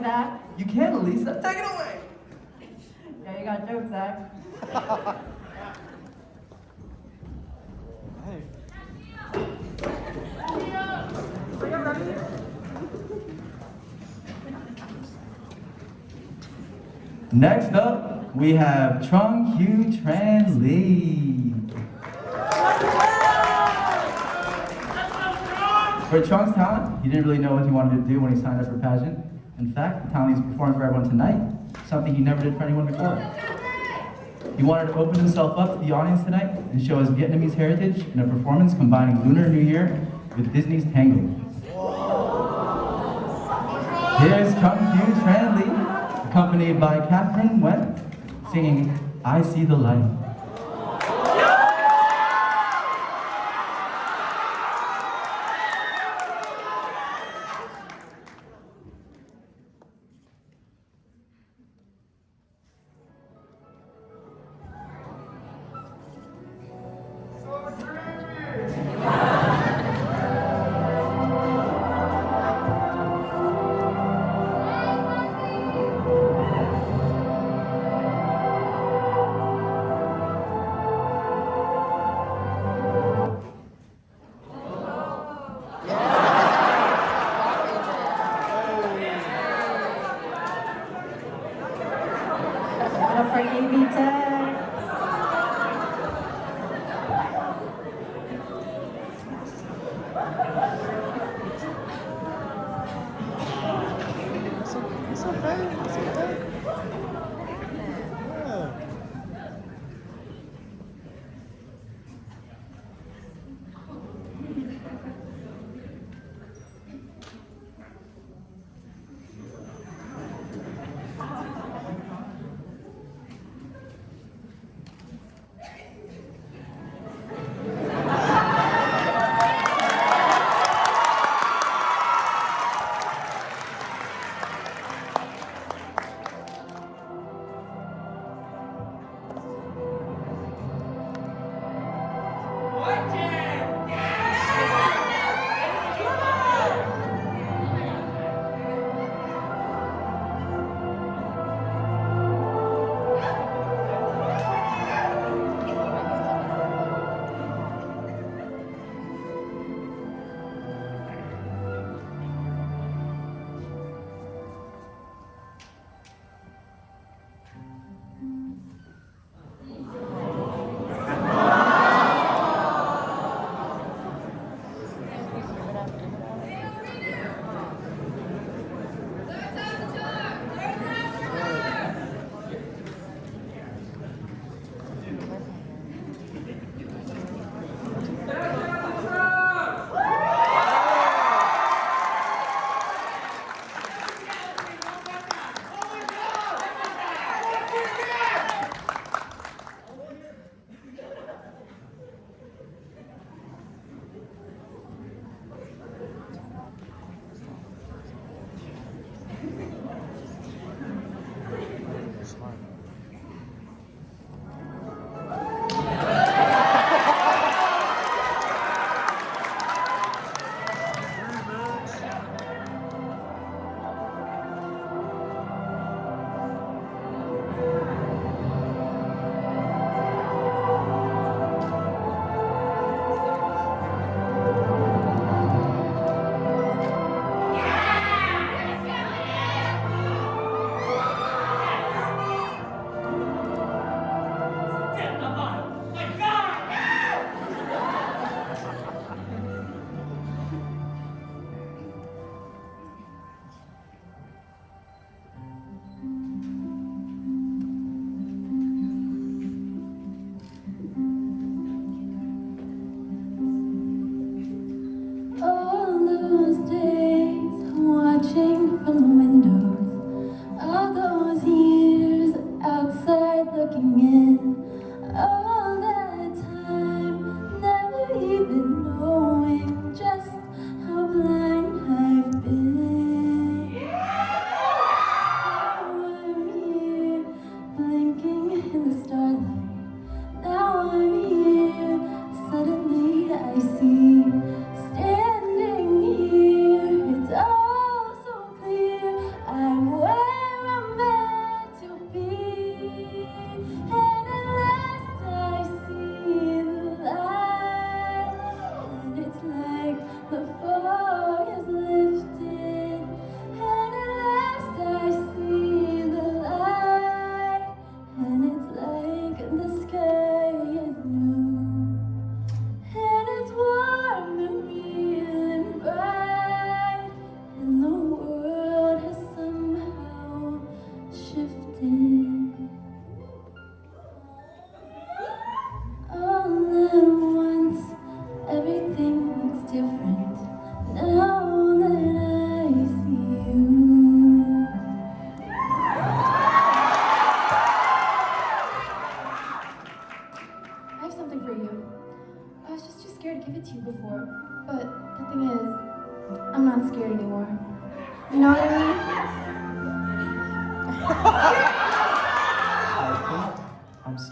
like that? You can, Elisa. Take it away. Yeah, you got jokes, Zach. Next up, we have Trung-Hieu Tran Lee. For Chung's talent, he didn't really know what he wanted to do when he signed up for Pageant. In fact, the talent he's performing for everyone tonight, something he never did for anyone before. He wanted to open himself up to the audience tonight and show his Vietnamese heritage in a performance combining Lunar New Year with Disney's Tango. Here's Trung-Hieu Tran Lee, accompanied by Nguyen, singing I See the Light.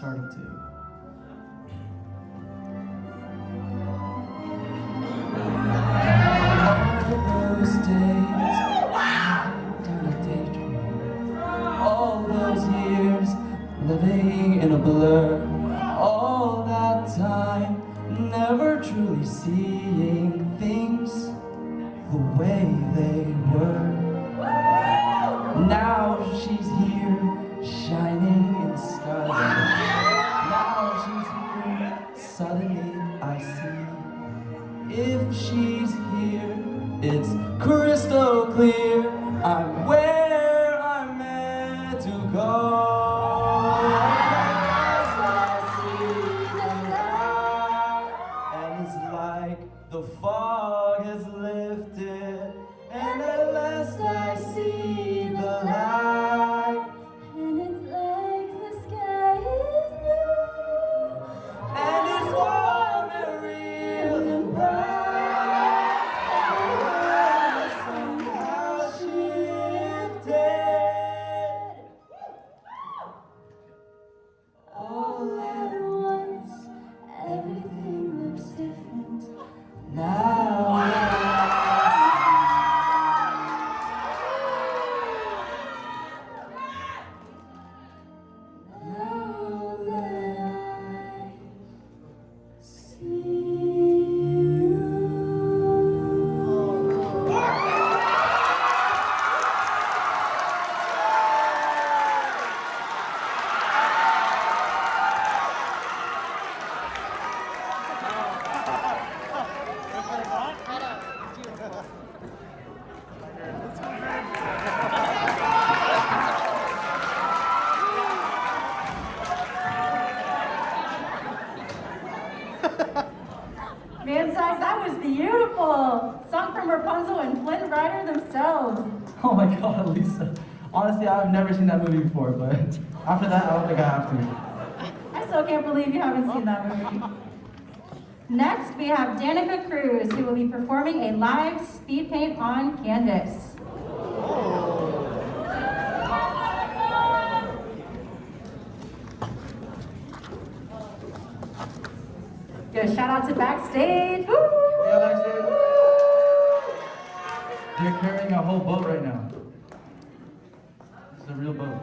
starting to. All those days, down a daydream. All those years, living in a blur. All that time, never truly seeing things the way they were. Now she's here, shining in the starlight. Now she's here, suddenly I see. If she's here, it's crystal clear. I'm where I'm meant to go. The fog has lifted, and at last I see the light. And it's like the sky is blue, And it's warm and real and bright. And somehow shifted. All at once, everything looks different. Now Manzag, that was beautiful! Sung from Rapunzel and Flynn Rider themselves. Oh my god, Lisa. Honestly, I've never seen that movie before, but after that, I don't think I have to. I still can't believe you haven't seen that movie. Next, we have Danica Cruz, who will be performing a live speed paint on canvas. Give a shout out to Backstage. Woo! Yeah, Backstage. You're carrying a whole boat right now. This is a real boat.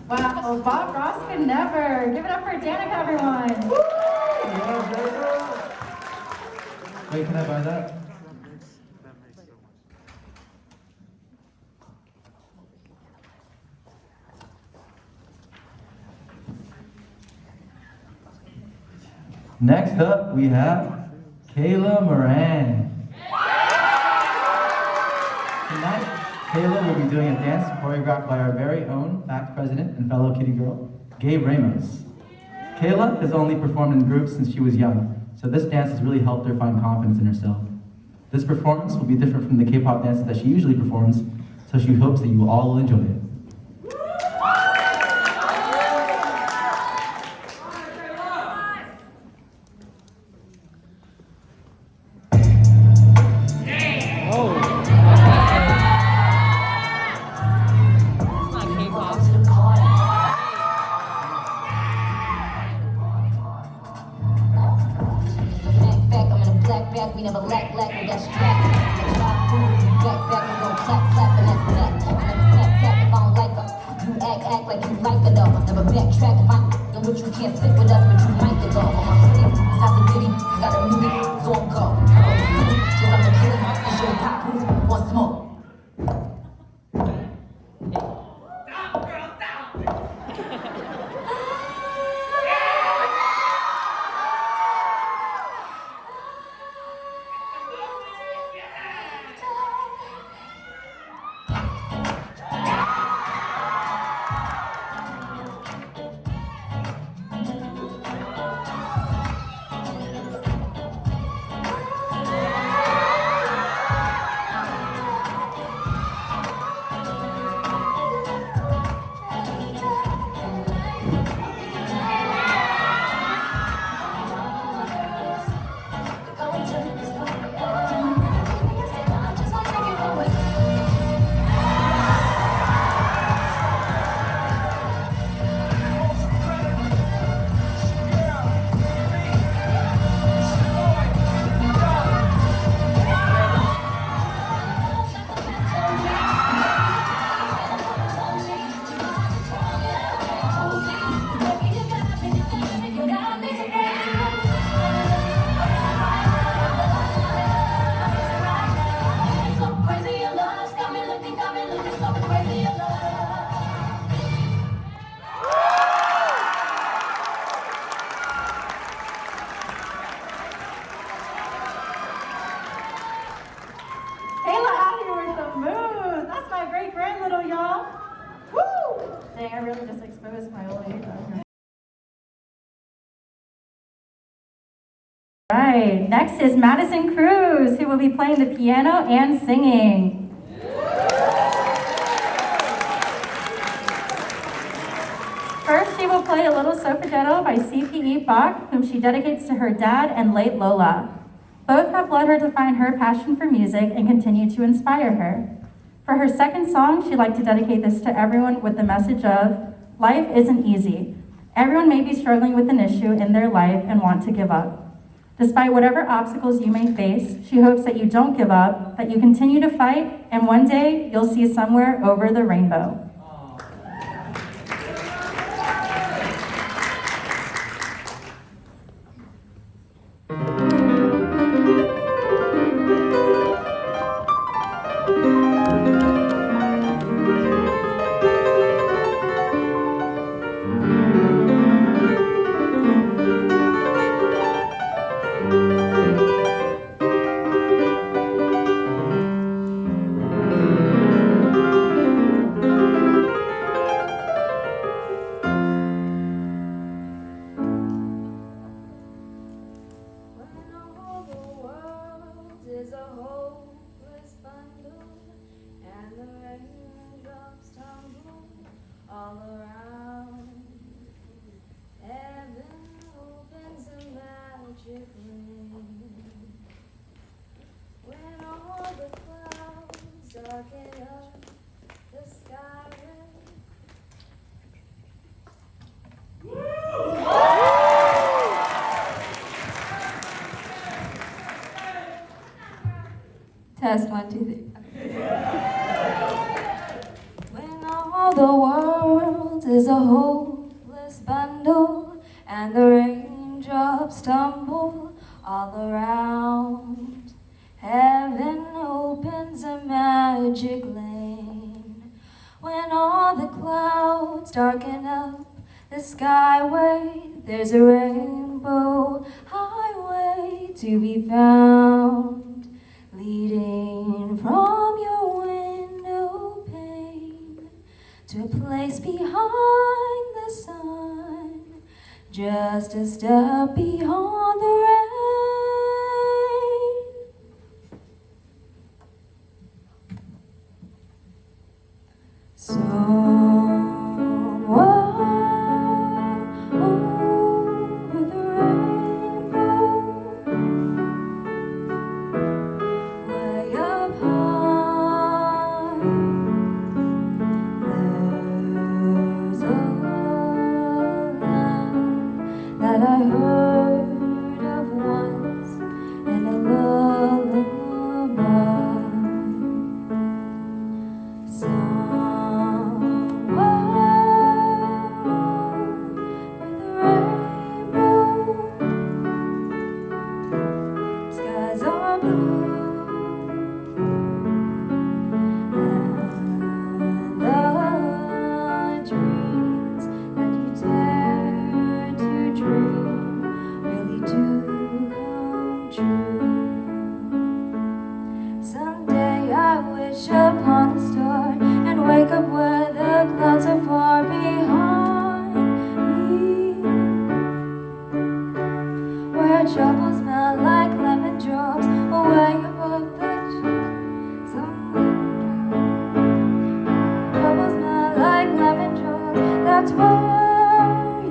Wow, Bob Ross could never. Give it up for Danica, everyone. Wait, can I buy that? Next up, we have Kayla Maraan. Tonight, Kayla will be doing a dance choreographed by our very own FACT president and fellow kitty girl, Gabe Ramos. Kayla has only performed in groups since she was young, so this dance has really helped her find confidence in herself. This performance will be different from the K-pop dances that she usually performs, so she hopes that you all will enjoy it. We never lack, we got strapped. Let's drive through, back, we gon' clap, and that's that. I never tap, if I don't like her. You act like you like her though. Never backtrack if I'm with you, can't sit with us, but you might get though. On my city, it's not the giddy, got a music, so I'm go. Cause I'm the killer, it's your pop, who's one smoke. Dang, I really just exposed my old age. Right, next is Madison Cruz, who will be playing the piano and singing. First, she will play a little solfeggetto by C.P.E. Bach, whom she dedicates to her dad and late Lola. Both have led her to find her passion for music and continue to inspire her. For her second song, she'd like to dedicate this to everyone with the message of, life isn't easy. Everyone may be struggling with an issue in their life and want to give up. Despite whatever obstacles you may face, she hopes that you don't give up, that you continue to fight, and one day you'll see somewhere over the rainbow. Test 1, 2, 3. When all the world is a hopeless bundle, and the raindrops tumble all around. Heaven opens a magic lane when all the clouds darken up the skyway. There's a rainbow highway to be found, leading from your window pane to a place behind the sun, just a step beyond the rain. Somewhere over the rainbow, way up high, there's a land that I heard of once in a lullaby. Skies are blue, and the dreams that you dare to dream really do come true. Someday I wish upon a star and wake up where the clouds are far behind me, where troubles melt like lemon drops away above the trees. Troubles melt like lemon drops, that's where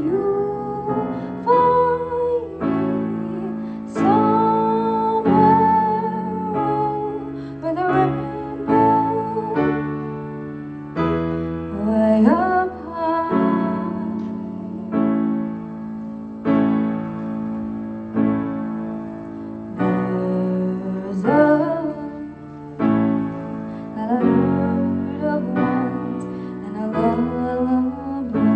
you find me. Somewhere over the rainbow, way up high. There's a that I heard of once in a lullaby.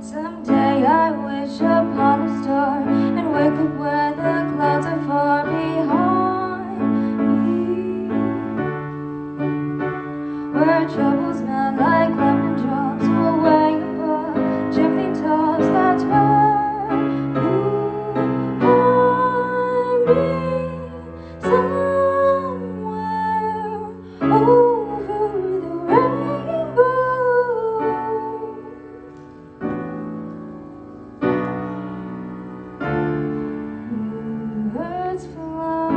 Someday I wish upon a star and wake up where the clouds are far behind me, where troubles melt like lemon drops away above chimney tops. That's where you find me. Somewhere over the rainbow. Birds fly,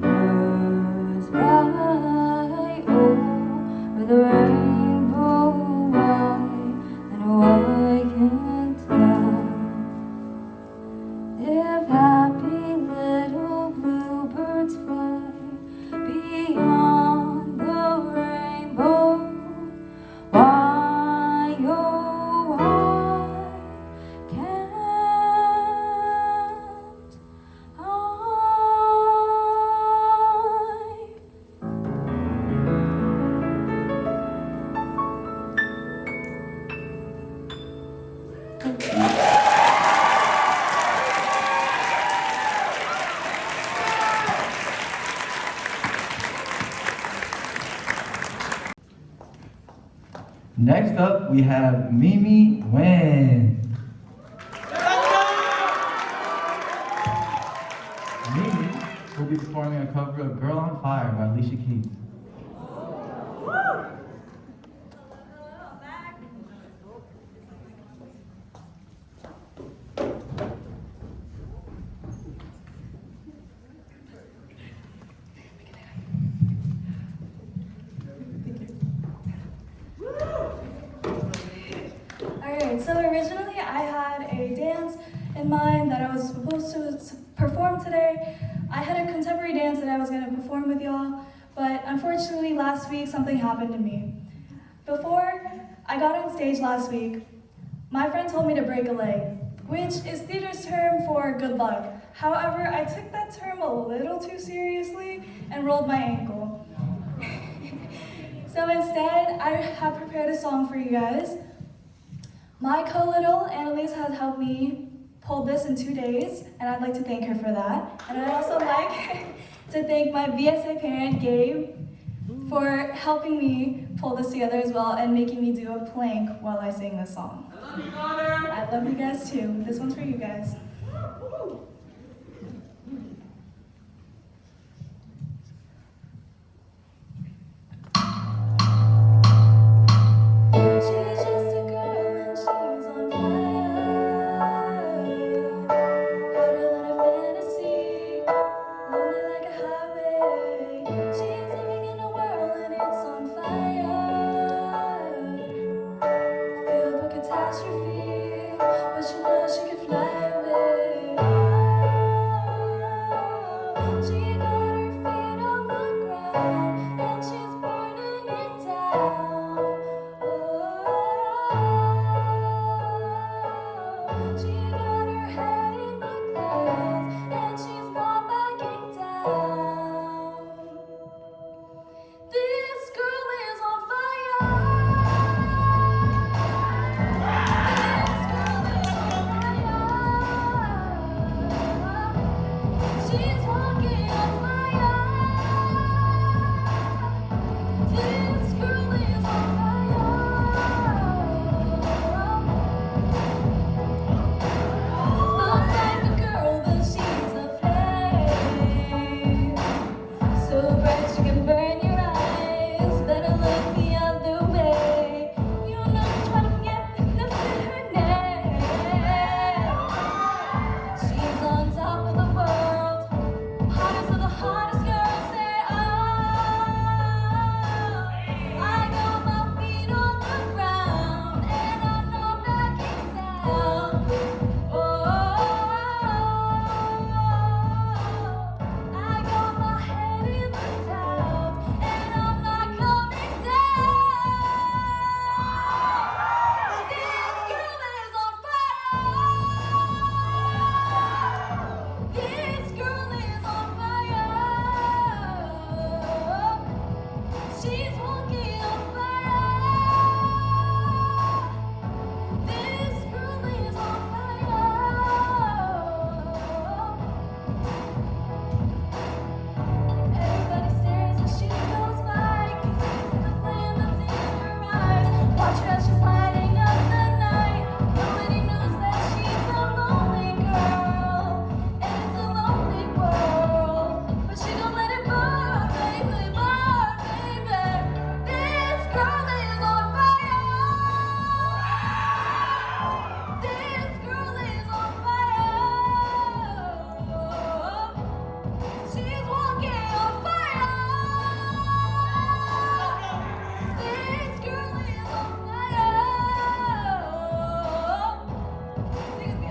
birds fly over the rainbow. Why and why can't tell if happy little bluebirds fly beyond the rainbow. Why, oh, why can't I? Next up, we have Mimi Nguyen. Mimi will be performing a cover of Girl on Fire by Alicia Keys. Alright, so originally I had a dance in mind that I was supposed to perform today. I had a contemporary dance that I was going to perform with y'all, but unfortunately last week something happened to me. Before I got on stage last week, my friend told me to break a leg, which is theater's term for good luck. However, I took that term a little too seriously and rolled my ankle. So instead, I have prepared a song for you guys. My co-little, Annalise, has helped me pull this in 2 days, and I'd like to thank her for that. And I'd also like to thank my VSA parent, Gabe, for helping me pull this together as well and making me do a plank while I sing this song. I love you, daughter! I love you guys too. This one's for you guys. She's just a girl and she's on fire, hotter than a fantasy, lonely like a highway. She's living in a world and it's on fire, filled with catastrophe, but she knows she can fly away. She got her feet on the ground and she's burning it down. She got her head in the clouds and she's not backing down. This girl is on fire. This girl is on fire. She's walking on fire. This girl is on the type of girl, but she's a flame. So bright she can burn your eyes. Better look the other way. You know, try to forget the her name. She's on top of the world, hottest of the hottest girls. Say, I got my feet on the ground and I'm not backing down. I got my head in the clouds and I'm not coming down. This girl is on fire. This girl is on fire. She's walking on fire. This girl is on fire. Everybody stares as she goes by, 'cause they can see the flame that's in her eyes. Watch her as she's lighting up the night. Nobody knows that she's a lonely girl, and it's a lonely world. But she don't let it burn, baby, burn, baby. This girl is on fire. This girl is on fire. She's walking on fire. This girl is on fire. Sing with me.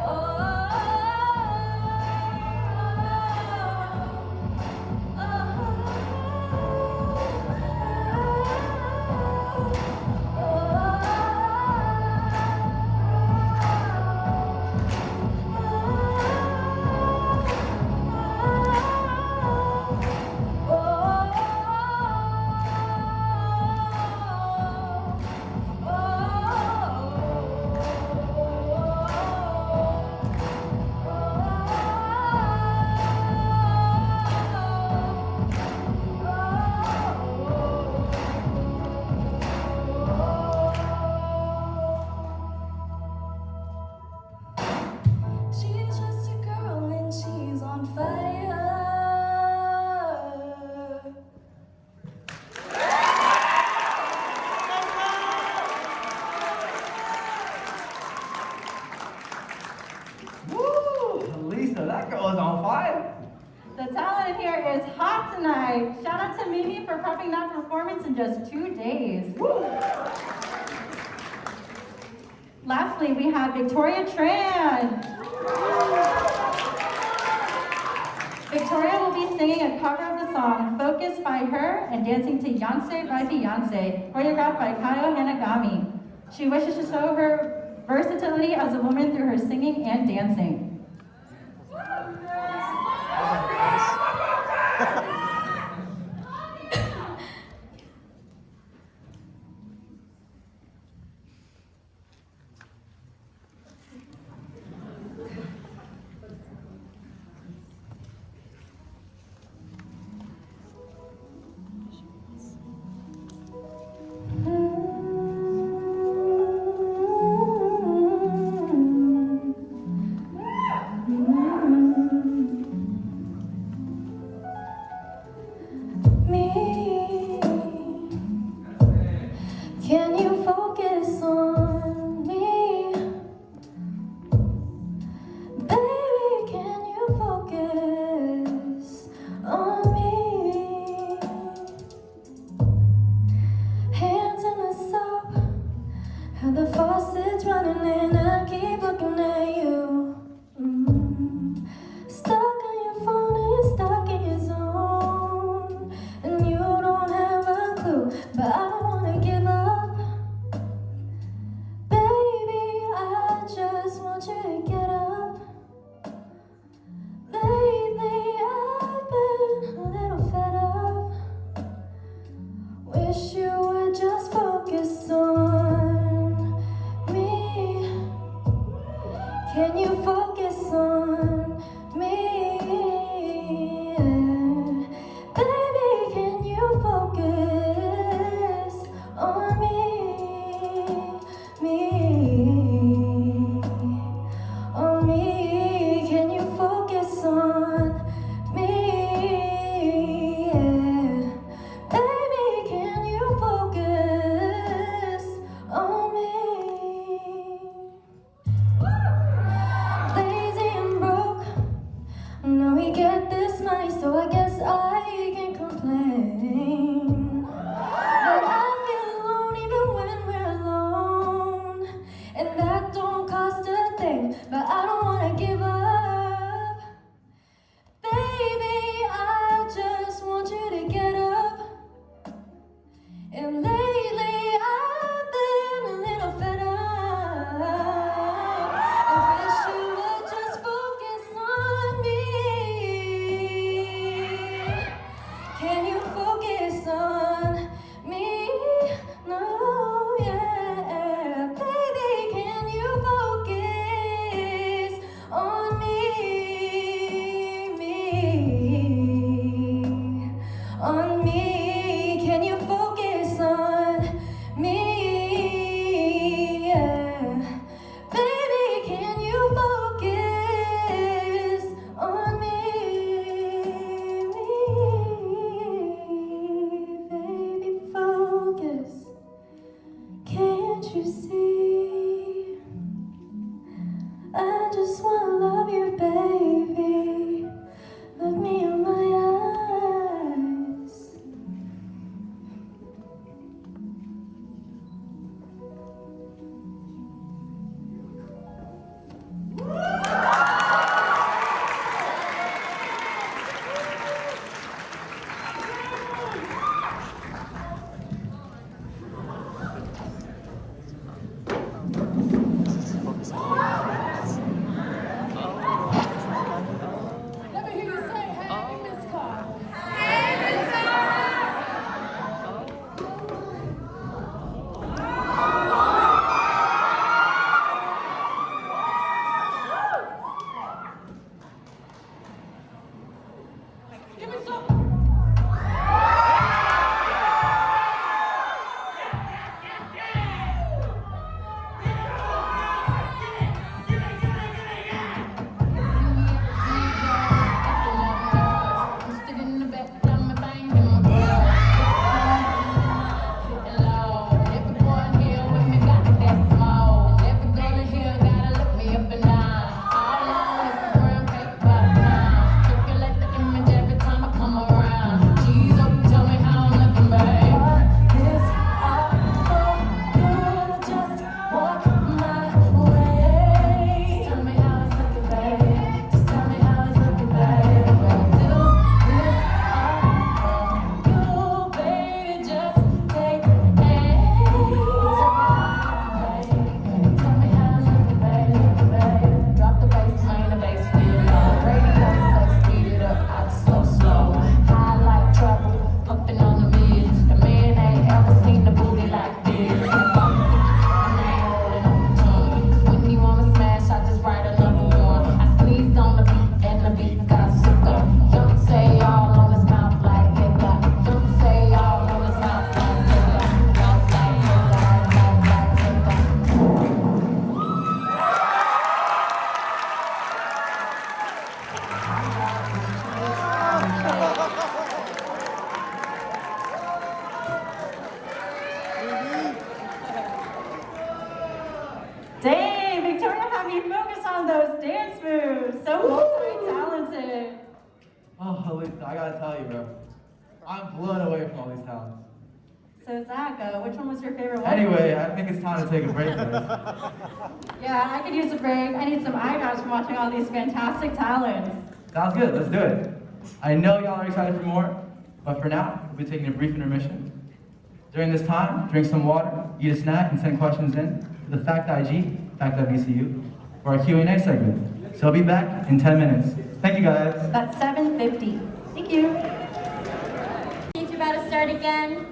She's just a girl and she's on fire. Woo! Lisa, that girl is on fire. The talent here is hot tonight. Shout out to Mimi for prepping that performance in just 2 days. Lastly, we have Victoria Tran. Victoria will be singing a cover of the song Focus by her and dancing to Yonsei by Beyonce, choreographed by Kayo Hanagami. She wishes to show her versatility as a woman through her singing and dancing. How the faucet's running and I keep looking at you. Stuck on your phone and you're stuck in your zone. And you don't have a clue, but I don't wanna give up. Baby, I just want you to get up. Lately I've been a little fed up. Wish you would just focus on me. Can you focus on me? Baby, can you focus on me? On me. Can you focus on me? Baby, can you focus on me? Lazy and broke. Now we get this money, so I guess I can complain. But I feel alone even when we're alone. And that don't cost a thing, but I don't wanna give up. Baby, I just want you to get up. And lately I've been a little fed up. I wish you would just focus on me. Can you focus on me? No, yeah. Baby, can you focus on me? On me. Can you focus on me? Yeah. Baby, can you focus on me? Baby, focus. Can't you see? I just wanna love you, baby. Look me in my eyes. Let me hear you say, hey, Miss Carter. Give me some. Dang, Victoria had me focus on those dance moves. So multi-talented. Oh, I gotta tell you, bro. I'm blown away from all these talents. So Zach, which one was your favorite one? Anyway, I think it's time to take a break, guys. Yeah, I could use a break. I need some eye drops from watching all these fantastic talents. Sounds good, let's do it. I know y'all are excited for more, but for now, we'll be taking a brief intermission. During this time, drink some water, eat a snack, and send questions in to the FactIG, Fact.VCU, for our Q&A segment. So I'll be back in 10 minutes. Thank you, guys. That's 7:50. Thank you. You're about to start again.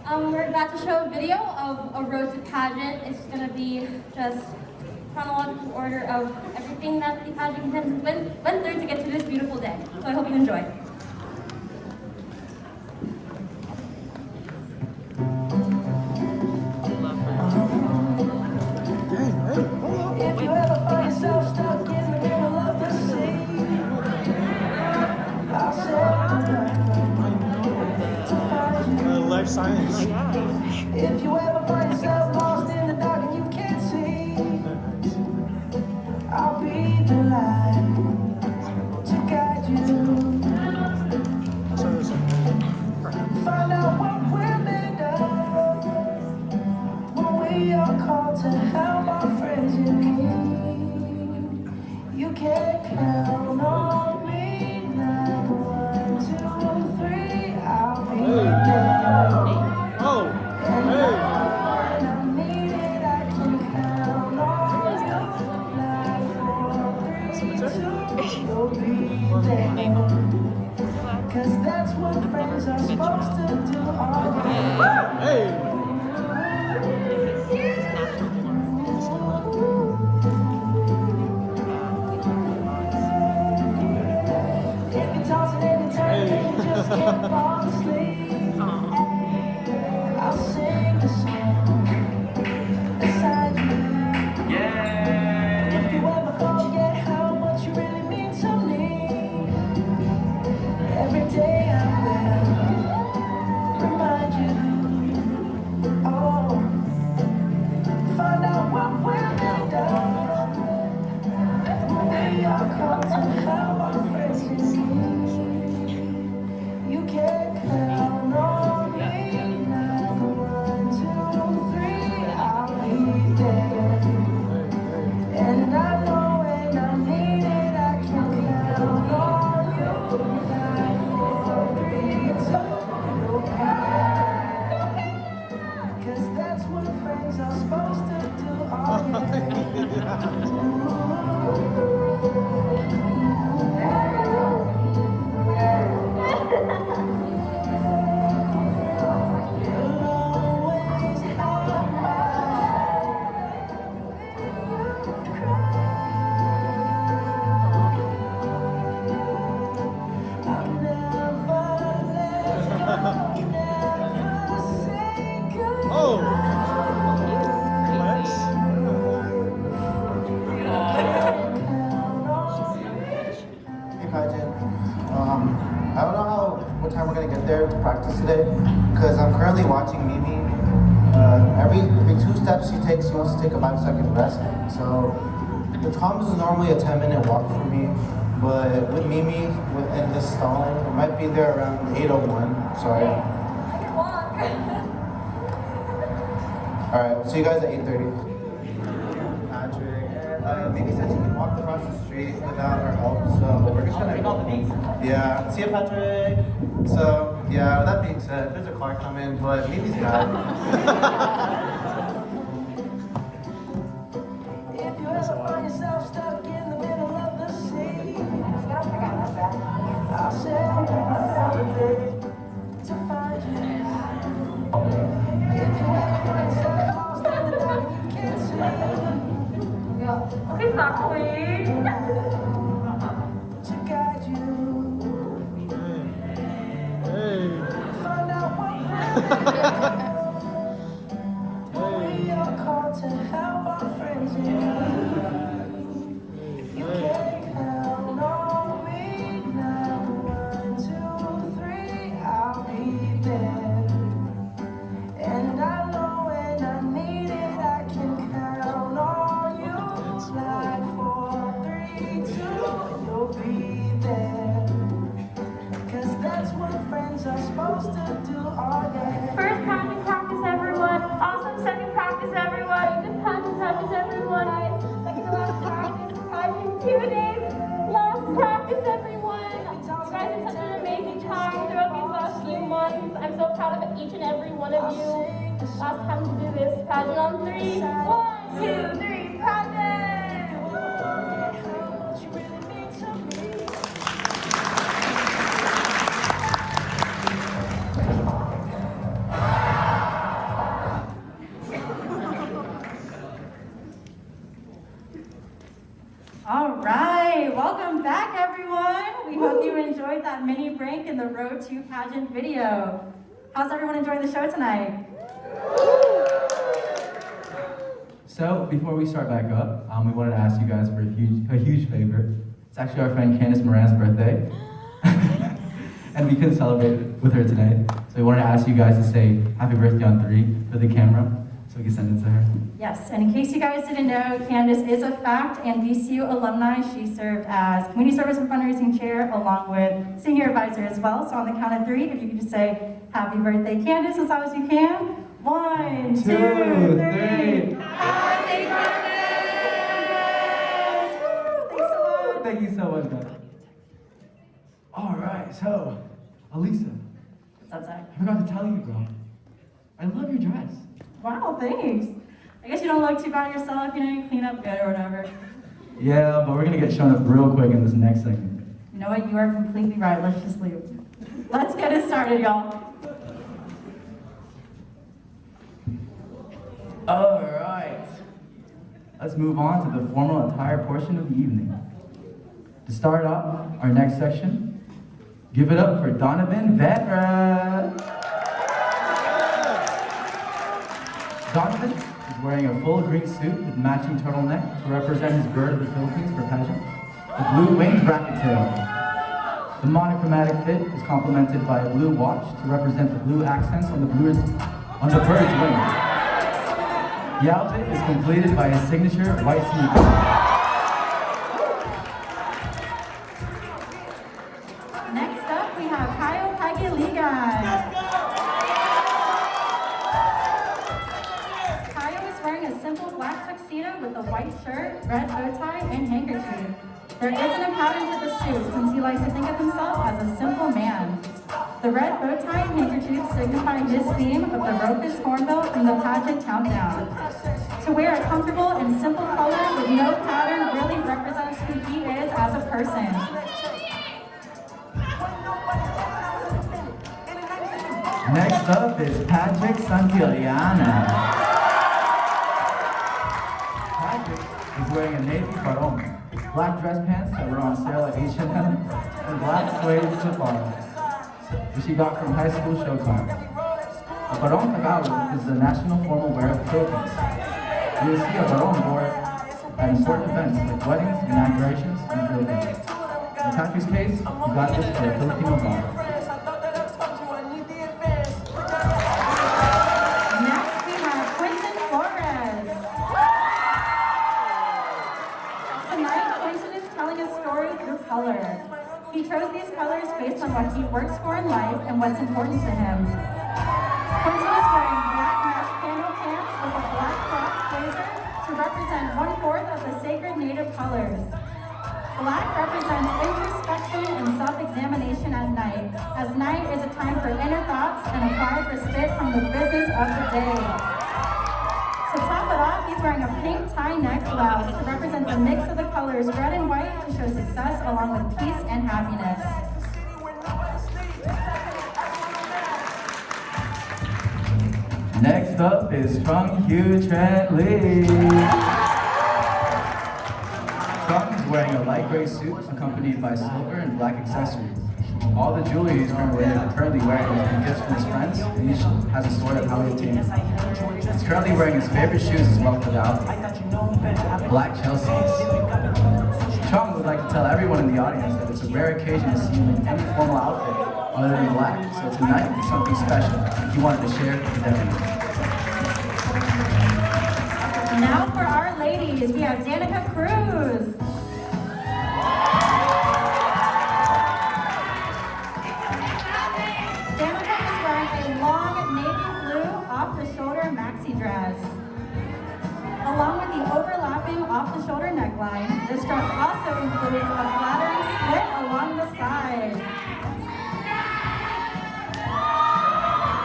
We're about to show a video of a road to pageant. It's going to be just chronological order of everything that the pageant contestants went through to get to this beautiful day. So I hope you enjoy. If you ever find yourself stuck in the middle of the sea, I'll say life science. if you ever find yourself lost in the dark and you can't see, I'll be the light to guide you. Find out what we're made of when we are called to help our friends in need. You can count on me now. 1, 2, 3, I'll be there. And when I need it, I can count on you. 9, 4, 3, 2, you'll be there. 'Cause that's what friends are supposed to do all day. If you're tossing and turning and you just can't fall asleep, I'll sing a song beside you. If you ever forget how much you really mean to me, every day I will remind you. Oh, find out what we're made of when we are called to help our friends in need. You can count on me now. 1, 2, 3, I'll be there. And I know when I need it, I can count on you. 9, 4, 3, 2, you'll be there. 'Cause that's what friends are supposed to do all day. Hey Pageant, I don't know what time we're gonna get there to practice today, because I'm currently watching Mimi. Every 2 steps she takes, she wants to take a 5-second rest. So the Toms is normally a 10-minute walk for me, but with Mimi and this stalling, it might be there around 8:01. Sorry. All right, see you guys at 8:30. Patrick, Mimi said she can walk across the street without our help, so we're just gonna. Yeah, see you, Patrick. So, yeah, with that being said, there's a car coming, but Mimi's got it. If you ever find yourself stuck in the middle of the sea, I'll say to find you. If you ever find yourself lost in the dark and you can't see, Okay, stop, please. to guide you. Find out what we are called to help our friends in need. You can count on me now. 1, 2, 3, I'll be there. And I know when I need it, I can count on you. 9, 4, 3, 2, you'll be there. 'Cause that's what friends are supposed to do all day. guys did such an amazing job throughout these last few months. I'm so proud of each and every one of you. Last time to do this pageant on 3. 1, 2, 3, pageant! All right, welcome back, everyone. We hope you enjoyed that mini break in the Road to Pageant video. How's everyone enjoying the show tonight? So, before we start back up, we wanted to ask you guys for a huge favor. It's actually our friend Candace Moran's birthday. And we couldn't celebrate it with her tonight. So we wanted to ask you guys to say happy birthday on 3 for the camera, so we can send it to her. Yes, and in case you guys didn't know, Candace is a FACT and VCU alumni. She served as Community Service and Fundraising Chair along with Senior Advisor as well. So on the count of 3, if you could just say happy birthday, Candace, as loud as you can. 1, 2, 3. Happy birthday! Thank you so much, guys. All right, so, Elisa. What's up, Zach? I forgot to tell you, bro. I love your dress. Wow, thanks. I guess you don't look too bad yourself, you know, you clean up good or whatever. Yeah, but we're gonna get shown up real quick in this next segment. You know what, you are completely right, let's just leave. Let's get it started, y'all. All right. Let's move on to the formal attire portion of the evening. To start off our next section, give it up for Donovan Vannarth. Donovan is wearing a full green suit with matching turtleneck to represent his bird of the Philippines for pageant, the blue winged racket tail. The monochromatic fit is complemented by a blue watch to represent the blue accents on the bird's wing. The outfit is completed by his signature white sneaker. Next up, we have Paguiligan. Kyle is wearing a simple black tuxedo with a white shirt, red bow tie, and handkerchief. There isn't a pattern to the suit since he likes to think of himself as a simple man. The red bow tie and handkerchief signify his theme of the Rufus hornbill from the pageant countdown. To wear a comfortable and simple color with no pattern really represents who he is as a person. Next up is Patrick Santillana. Patrick is wearing a navy barong, black dress pants that were on sale at H&M, and black suede slip-ons, which he got from high school show time. A barong Tagalog is the national formal wear of the Philippines. You will see a barong worn at important events like weddings, inaugurations, and field days. In Patrick's case, he got this for a Filipino bride. Next, we have Quinton Flores. Tonight, Quinton is telling a story through color. He chose these colors based on what he works for in life and what's important to him. Quinton is wearing black mesh panel pants with a black cross blazer to represent 1/4 of the sacred native colors. Black represents introspection and self-examination at night, as night is a time for inner thoughts and a quiet respite from the business of the day. To top it off, he's wearing a pink tie neck blouse to represent the mix of the colors red and white to show success along with peace and happiness. Next up is Trung-Hieu Tran. Trung is wearing a light gray suit accompanied by silver and black accessories. All the jewelry he's currently wearing has been gifts from his friends, and each has a story of how he obtained it. He's currently wearing his favorite shoes as well for the outfit, black Chelseas. Trung would like to tell everyone in the audience that it's a rare occasion to see him in any formal outfit other than black, so tonight is something special he wanted to share with everyone. Now for our ladies, we have Danica Cruz. Danica is wearing a long navy blue off-the-shoulder maxi dress. Along with the overlapping off-the-shoulder neckline, this dress also includes a flattering slit along the side.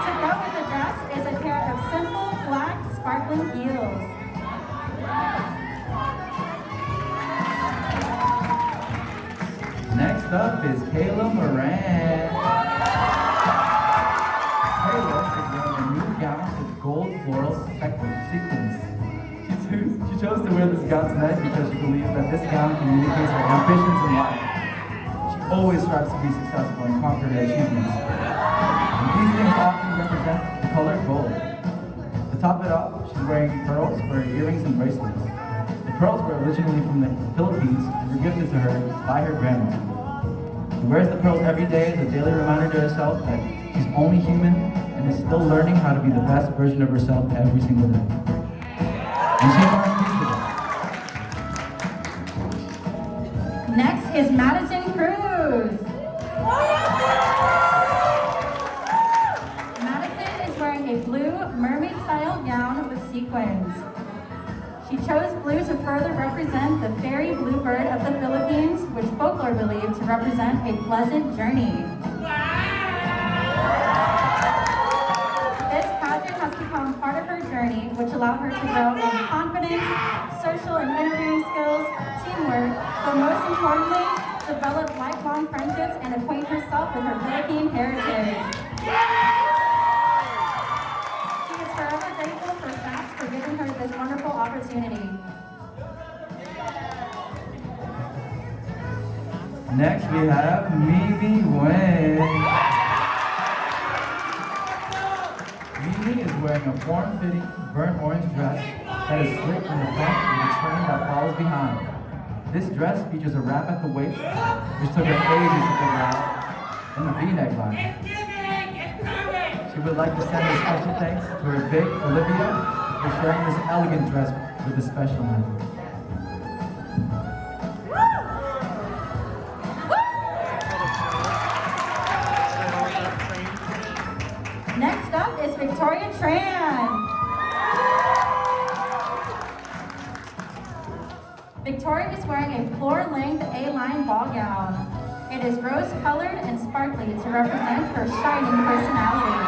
To go with the dress is a pair of simple black sparkling heels. Next up is Kayla Maraan. Kayla is wearing a new gown with gold floral sequins. She chose to wear this gown tonight because she believes that this gown communicates her ambitions in life. She always strives to be successful and conquer her achievements. And these things often represent the color gold. To top it off, she's wearing pearls for her earrings and bracelets. The pearls were originally from the Philippines and were gifted to her by her grandma. She wears the pearls every day as a daily reminder to herself that she's only human and is still learning how to be the best version of herself every single day. And she wants peace with us. Next is Madison Cruz. Madison is wearing a blue mermaid-style gown with sequins. She chose blue to further represent the fairy bluebird of the Philippines, which folklore believed to represent a pleasant journey. This pageant has become part of her journey, which allowed her to grow in confidence, social and interviewing skills, teamwork, but most importantly, develop lifelong friendships and acquaint herself with her Philippine heritage. She is forever grateful for FACT for giving her this wonderful opportunity. Next we have Nguyen. Remi is wearing a form-fitting burnt orange dress that is slit in the front with a train that follows behind. This dress features a wrap at the waist, which took her ages to figure out, and the V-neck line. She would like to send a special thanks to her big Olivia for sharing this elegant dress with a special man. Next up is Victoria Tran. Victoria is wearing a floor-length A-line ball gown. It is rose-colored and sparkly to represent her shining personality.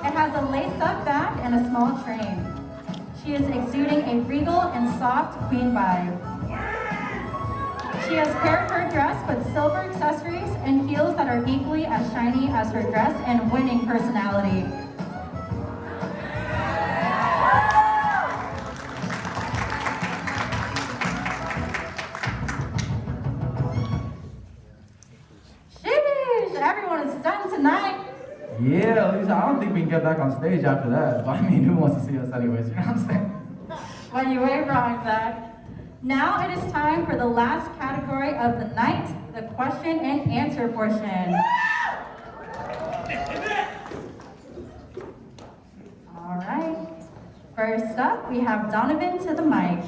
It has a lace-up back and a small train. She is exuding a regal and soft queen vibe. She has paired her dress with silver accessories and heels that are equally as shiny as her dress and winning personality. Sheesh, everyone is stunned tonight. Yeah, Lisa, I don't think we can get back on stage after that. But I mean, who wants to see us anyways, you know what I'm saying? Well, you ain't wrong, Zach. Now it is time for the last category of the night, the question and answer portion. All right. First up, we have Donovan to the mic.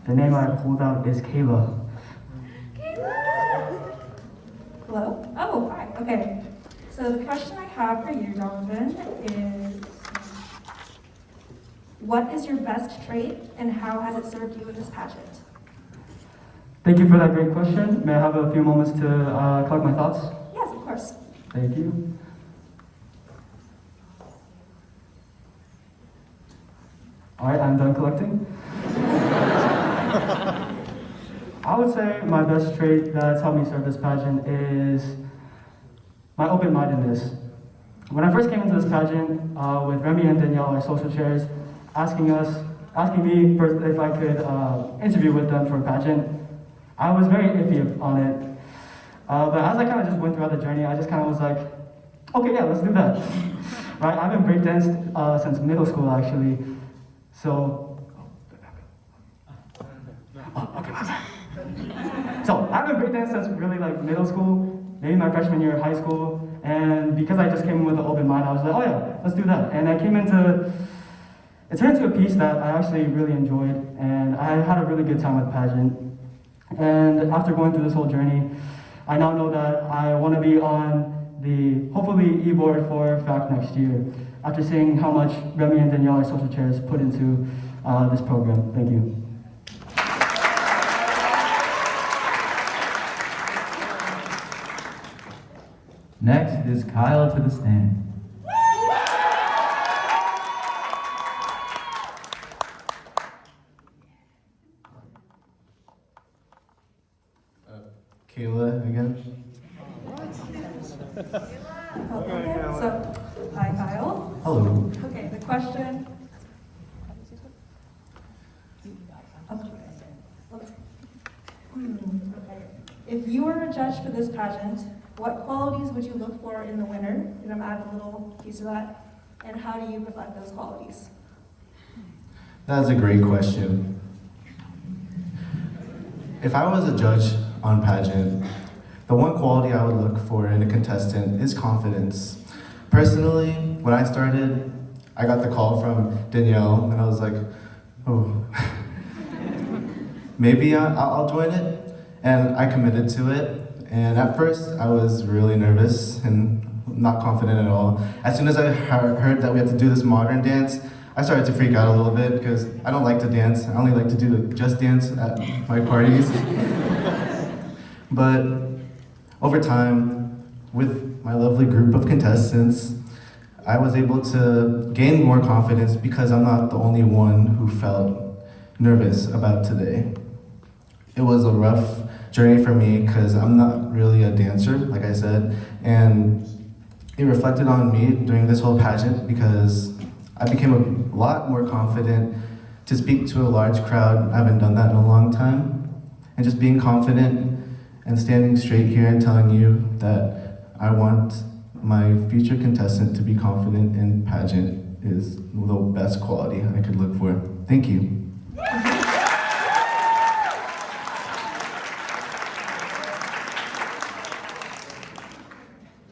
The name I pulled out is Kayla. Hello? Oh, hi. Okay. So the question I have for you, Donovan, is what is your best trait and how has it served you in this pageant? Thank you for that great question. May I have a few moments to collect my thoughts? Yes, of course. Thank you. All right, I'm done collecting. I would say my best trait that's helped me serve this pageant is my open-mindedness. When I first came into this pageant with Remi and Danielle, our social chairs, asking me first if I could interview with them for a pageant, I was very iffy on it. But as I kind of just went throughout the journey, I just kind of was like, okay, yeah, let's do that. Right? I've been breakdanced since middle school, actually. So, so I've been breakdancing since really like middle school, maybe my freshman year of high school, and because I just came in with an open mind, I was like, oh yeah, let's do that. And I came into it turned into a piece that I actually really enjoyed, and I had a really good time with Pageant. And after going through this whole journey, I now know that I want to be on the, hopefully, e-board for FACT next year, after seeing how much Remi and Danielle, our social chairs, put into this program. Thank you. Next is Kyle to the stand. Kayla again. Okay, so, hi Kyle. Hello. Okay, the question. If you were a judge for this pageant, what qualities would you look for in the winner? You're gonna add a little piece of that. And how do you reflect those qualities? That's a great question. If I was a judge on Pageant, the one quality I would look for in a contestant is confidence. Personally, when I started, I got the call from Danielle, and I was like, oh, maybe I'll join it. And I committed to it. And at first, I was really nervous and not confident at all. As soon as I heard that we had to do this modern dance, I started to freak out a little bit because I don't like to dance. I only like to do the just dance at my parties. But over time, with my lovely group of contestants, I was able to gain more confidence because I'm not the only one who felt nervous about today. It was a rough journey for me because I'm not really a dancer, like I said, and it reflected on me during this whole pageant because I became a lot more confident to speak to a large crowd. I haven't done that in a long time. And just being confident and standing straight here and telling you that I want my future contestant to be confident in pageant is the best quality I could look for. Thank you.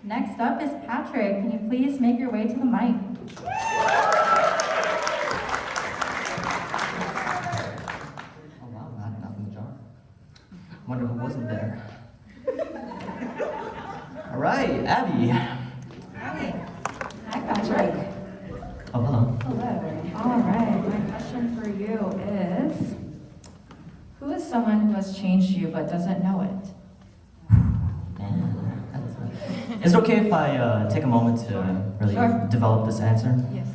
Next up is Patrick. Can you please make your way to the mic? Oh wow, not enough in the jar. Wonder who wasn't there. All right, Abby. Hi, Patrick. Oh, hello. Hello. All right, my question for you is, who is someone who has changed you but doesn't know it? Is it okay if I take a moment to really Sure. develop this answer? Yes.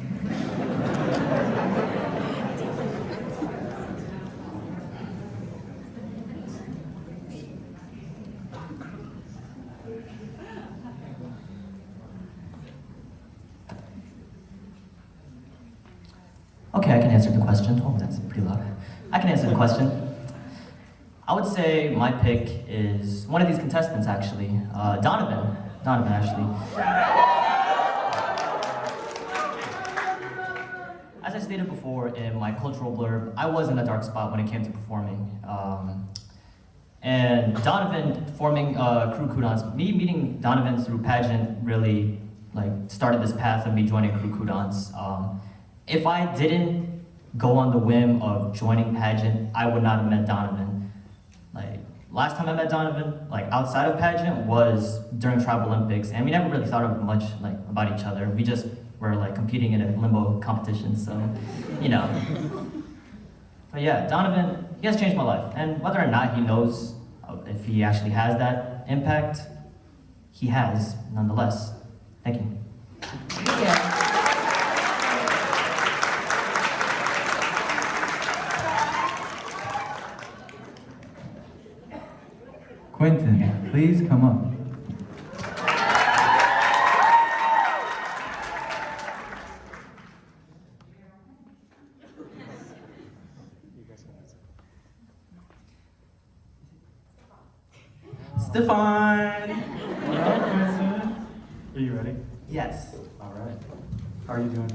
Okay, I can answer the question. Oh, that's pretty loud. I can answer the question. I would say my pick is one of these contestants, actually. Donovan, actually. As I stated before in my cultural blurb, I was in a dark spot when it came to performing. And Donovan forming Crew Coudons, me meeting Donovan through Pageant really started this path of me joining Crew Coudons. If I didn't go on the whim of joining Pageant, I would not have met Donovan. Last time I met Donovan, outside of Pageant, was during Tribal Olympics, and we never really thought of much about each other. We just were competing in a limbo competition, so you know. But yeah, Donovan, he has changed my life, and whether or not he knows if he actually has that impact, he has nonetheless. Thank you. Thank you. Quinton, please come up. Stefan! Are you ready? Yes. All right. How are you doing?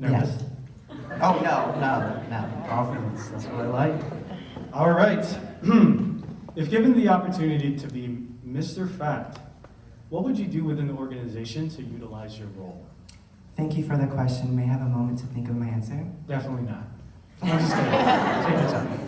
Yes. Oh, no. Confidence, that's what I like. All right. If given the opportunity to be Mr. Fact, what would you do within the organization to utilize your role? Thank you for the question. May I have a moment to think of my answer? Definitely not. I'm just kidding. Take your time.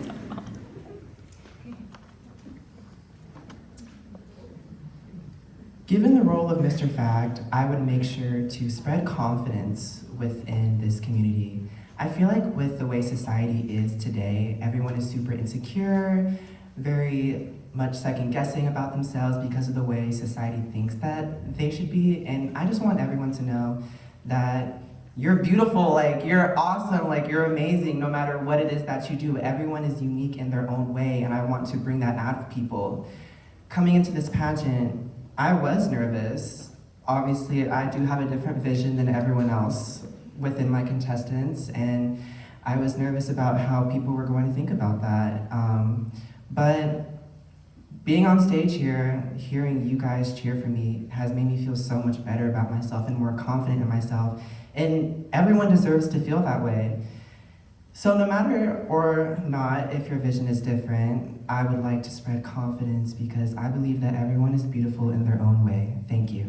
Given the role of Mr. Fact, I would make sure to spread confidence within this community. I feel like with the way society is today, everyone is super insecure, very much second guessing about themselves because of the way society thinks that they should be. And I just want everyone to know that you're beautiful, like you're awesome, like you're amazing, no matter what it is that you do. Everyone is unique in their own way, and I want to bring that out of people. Coming into this pageant, I was nervous. Obviously, I do have a different vision than everyone else within my contestants, and I was nervous about how people were going to think about that. But being on stage here, hearing you guys cheer for me has made me feel so much better about myself and more confident in myself. And everyone deserves to feel that way. So no matter or not if your vision is different, I would like to spread confidence because I believe that everyone is beautiful in their own way. Thank you.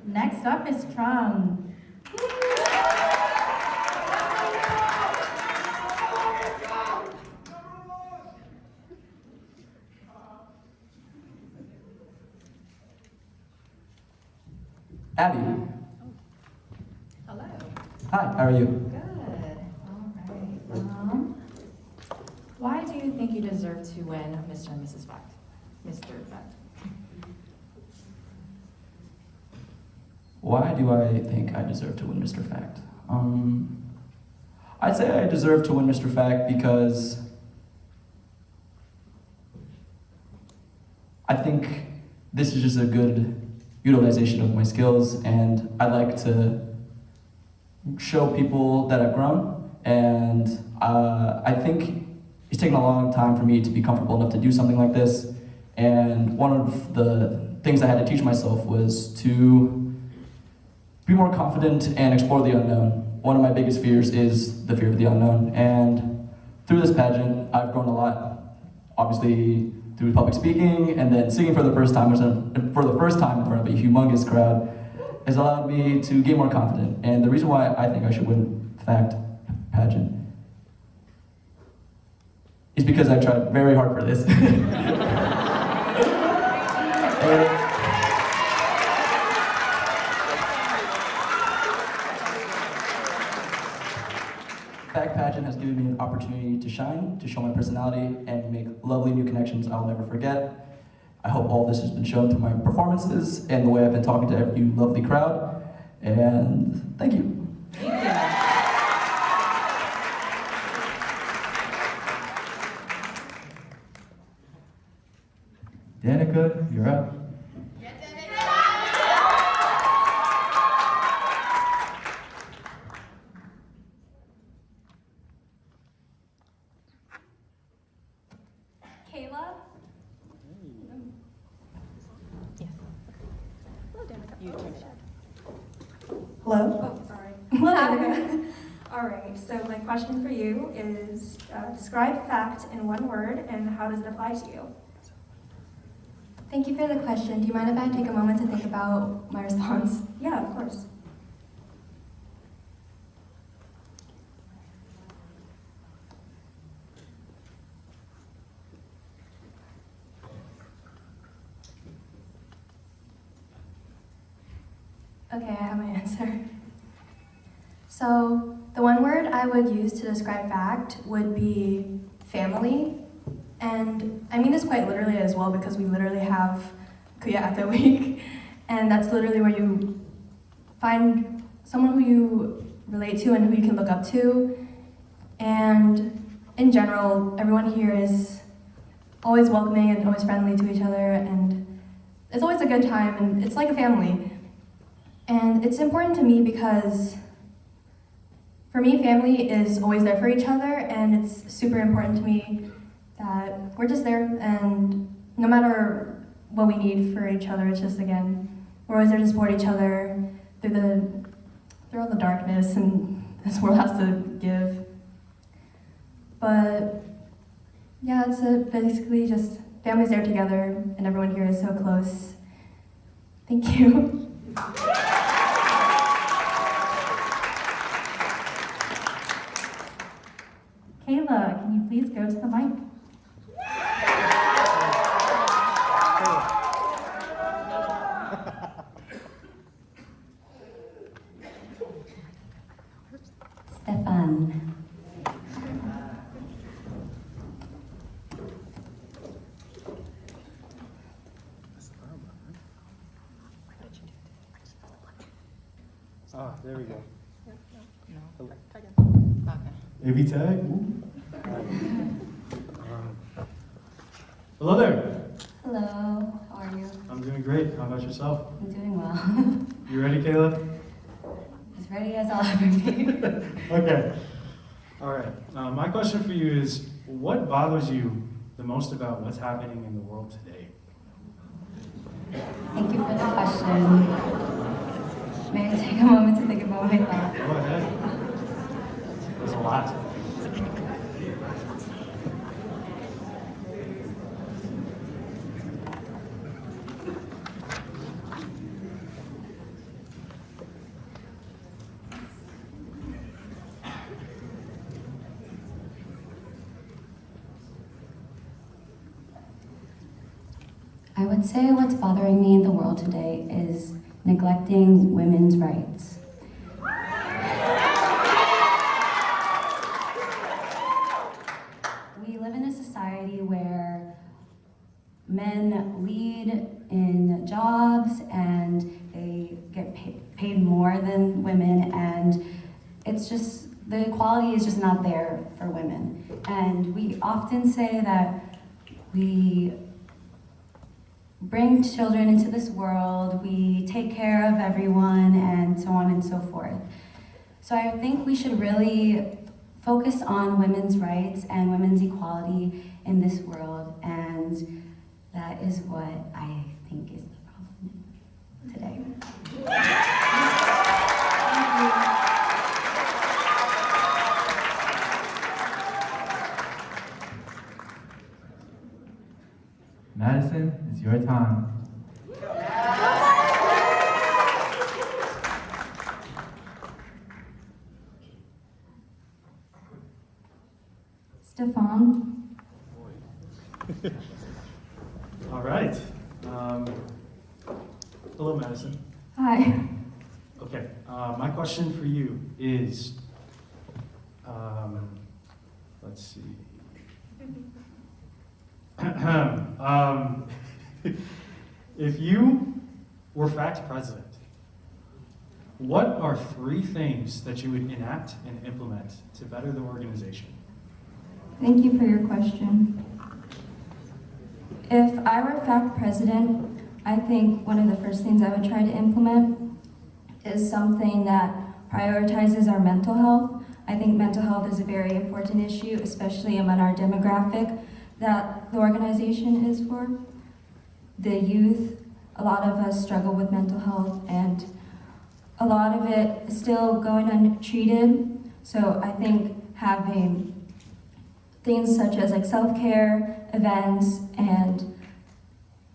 Next up is Trung. Abby. Hello. Hi, how are you? Good. All right. Why do you think you deserve to win Mr. and Mrs. Fact? Mr. Fact. Why do I think I deserve to win Mr. Fact? I'd say I deserve to win Mr. Fact because I think this is just a good utilization of my skills, and I like to show people that I've grown, and I think it's taken a long time for me to be comfortable enough to do something like this, and one of the things I had to teach myself was to be more confident and explore the unknown. One of my biggest fears is the fear of the unknown, and through this pageant, I've grown a lot. Obviously, through public speaking, and then singing for the first time in front of a humongous crowd has allowed me to get more confident. And the reason why I think I should win Fact Pageant is because I tried very hard for this. Fact Pageant has given me an opportunity to shine, to show my personality, and make lovely new connections I'll never forget. I hope all this has been shown through my performances and the way I've been talking to you lovely crowd. And thank you. Danica, you're up. Kayla? Hello? Oh, sorry. Hello, Danica. All right, so my question for you is describe fact in one word and how does it apply to you? Thank you for the question. Do you mind if I take a moment to think about my response? Yeah, of course. Okay, I have my answer. So, the one word I would use to describe fact would be family. And I mean this quite literally as well because we literally have Kuya Ate Week. And that's literally where you find someone who you relate to and who you can look up to. And in general, everyone here is always welcoming and always friendly to each other. And it's always a good time and it's like a family. And it's important to me because, for me, family is always there for each other, and it's super important to me that we're just there, and no matter what we need for each other, it's just, again, we're always there to support each other through all the darkness and this world has to give. But Yeah, it's basically just families there together, and everyone here is so close. Thank you. Kayla, can you please go to the mic? Stefan. Ah, there we go. AV tag. Hello there. Hello, how are you? I'm doing great. How about yourself? I'm doing well. You ready, Kayla? As ready as I'll ever be. Okay. All right. My question for you is, what bothers you the most about what's happening in the world today? Thank you for the question. May I take a moment to think about my thoughts? Go ahead. There's a lot. I would say what's bothering me in the world today is neglecting women's rights. We live in a society where men lead in jobs and they get paid more than women, and it's just, the equality is just not there for women. And we often say that we bring children into this world, we take care of everyone, and so on and so forth. So I think we should really focus on women's rights and women's equality in this world, and that is what I think is the problem today. Madison, it's your time. Stefan. All right. Hello, Madison. Hi. Okay. My question for you is, let's see. If you were fact president, what are 3 things that you would enact and implement to better the organization? Thank you for your question. If I were fact president, I think one of the first things I would try to implement is something that prioritizes our mental health. I think mental health is a very important issue, especially among our demographic that the organization is for. The youth, a lot of us struggle with mental health, and a lot of it is still going untreated. So I think having things such as like self-care events and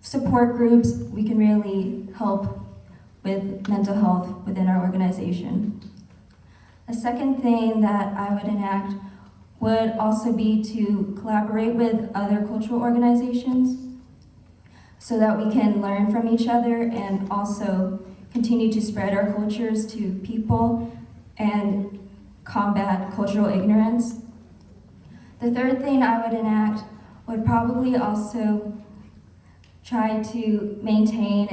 support groups, we can really help with mental health within our organization. A second thing that I would enact would also be to collaborate with other cultural organizations so that we can learn from each other and also continue to spread our cultures to people and combat cultural ignorance. The third thing I would enact would probably also try to maintain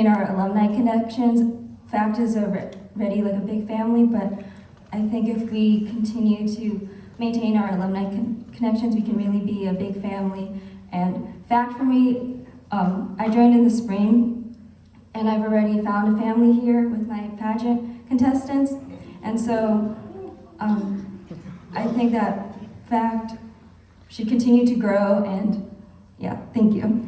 our alumni connections. FACT is already like a big family, but I think if we continue to maintain our alumni connections, we can really be a big family. And FACT for me, I joined in the spring, and I've already found a family here with my pageant contestants. And so I think that FACT should continue to grow, and yeah, thank you.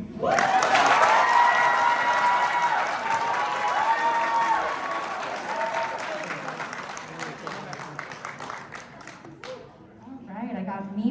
Right, I got me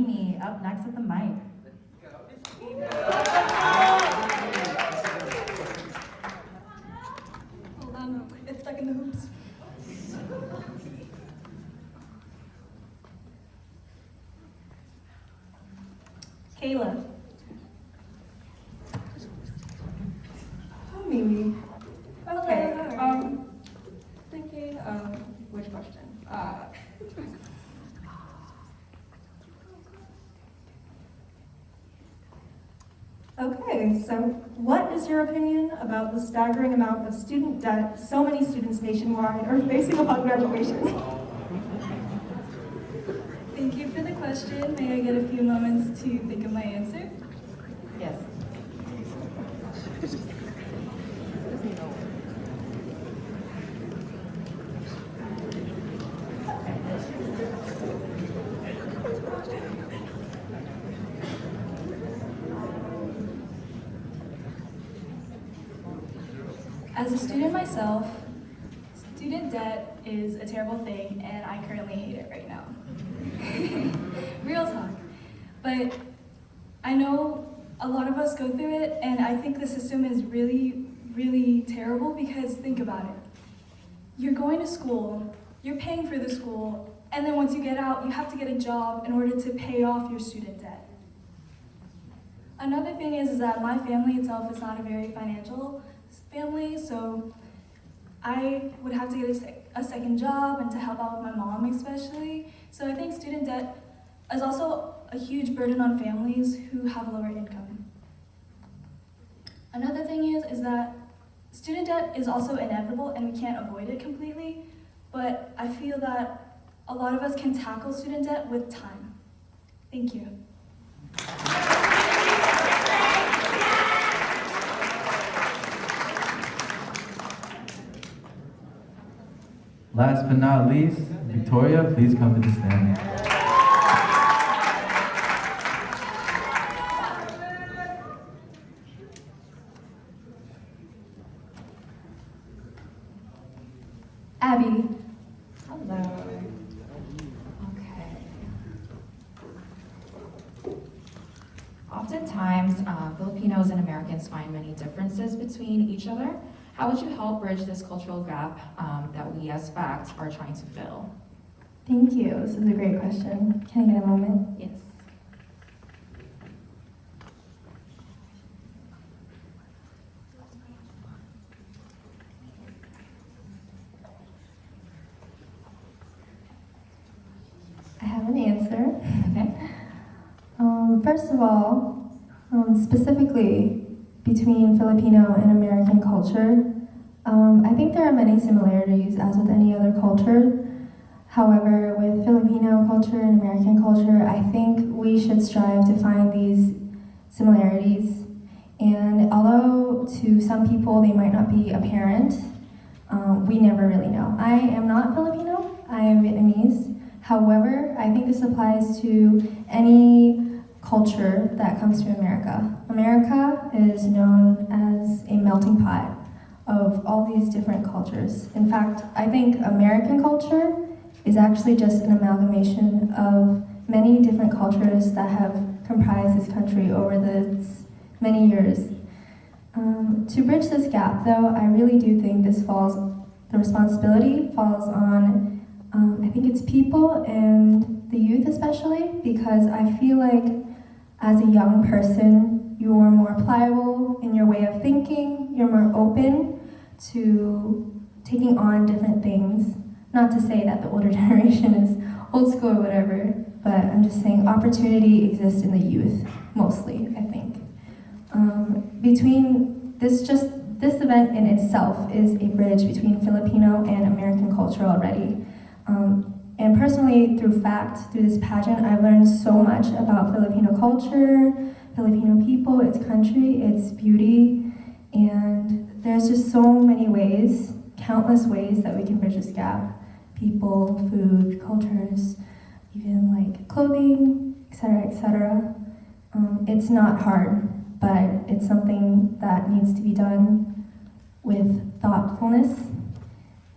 Hi. Okay. Hello, how are Thinking of which question? Okay, so what is your opinion about the staggering amount of student debt so many students nationwide are facing upon graduation? Thank you for the question. May I get a few moments to think of my answer? Yes. As a student myself, student debt is a terrible thing, and I currently hate it right now. Real talk. But I know a lot of us go through it, and I think the system is really, really terrible because think about it. You're going to school, you're paying for the school, and then once you get out, you have to get a job in order to pay off your student debt. Another thing is that my family itself is not a very financial family, so I would have to get a second job and to help out with my mom especially. So I think student debt is also a huge burden on families who have lower income. Another thing is that student debt is also inevitable and we can't avoid it completely, but I feel that a lot of us can tackle student debt with time. Thank you. Last but not least, Victoria, please come to the stand. Abby. Hello. Okay. Oftentimes, Filipinos and Americans find many differences between each other. How would you help bridge this cultural gap that we as FACT are trying to fill? Thank you. This is a great question. Can I get a moment? Yes. I have an answer. Okay. First of all, specifically between Filipino and American culture, I think there are many similarities as with any other culture. However, with Filipino culture and American culture, I think we should strive to find these similarities. And although to some people they might not be apparent, we never really know. I am not Filipino, I am Vietnamese. However, I think this applies to any culture that comes to America. America is known as a melting pot of all these different cultures. In fact, I think American culture is actually just an amalgamation of many different cultures that have comprised this country over the many years. To bridge this gap, though, I really do think the responsibility falls on, I think it's people and the youth especially, because I feel like as a young person, you're more pliable in your way of thinking, you're more open to taking on different things. Not to say that the older generation is old school or whatever, but I'm just saying opportunity exists in the youth, mostly, I think. This event in itself is a bridge between Filipino and American culture already. And personally, through FACT, through this pageant, I've learned so much about Filipino culture, Filipino people, its country, its beauty, and there's just so many ways, countless ways that we can bridge this gap. People, food, cultures, even like clothing, etc., etc. It's not hard, but it's something that needs to be done with thoughtfulness.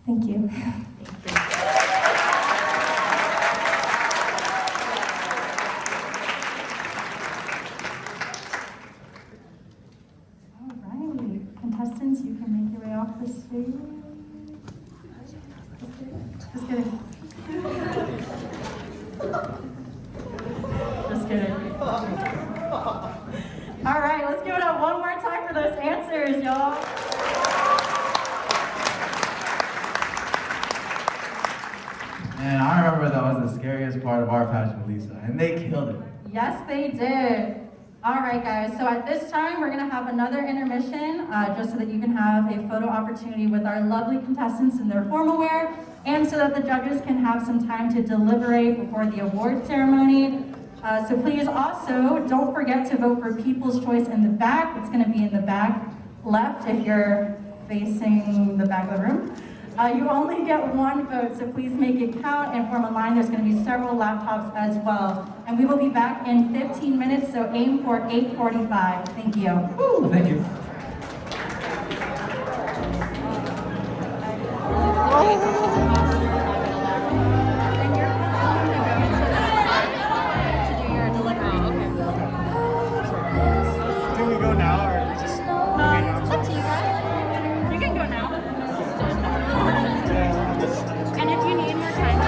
Thank you. Contestants, you can make your way off the stage. Just kidding. Just kidding. All right, let's give it up one more time for those answers, y'all. And I remember that was the scariest part of our pageant, Lisa, and they killed it. Yes, they did. All right, guys, so at this time, we're gonna have another intermission, just so that you can have a photo opportunity with our lovely contestants in their formal wear, and so that the judges can have some time to deliberate before the award ceremony. So please also, don't forget to vote for People's Choice in the back. It's gonna be in the back left if you're facing the back of the room. You only get one vote, so please make it count and form a line. There's going to be several laptops as well. And we will be back in 15 minutes, so aim for 8:45. Thank you. Woo, thank you. Do we go now or we just? It's up to you guys. You can go now. And if you need more time.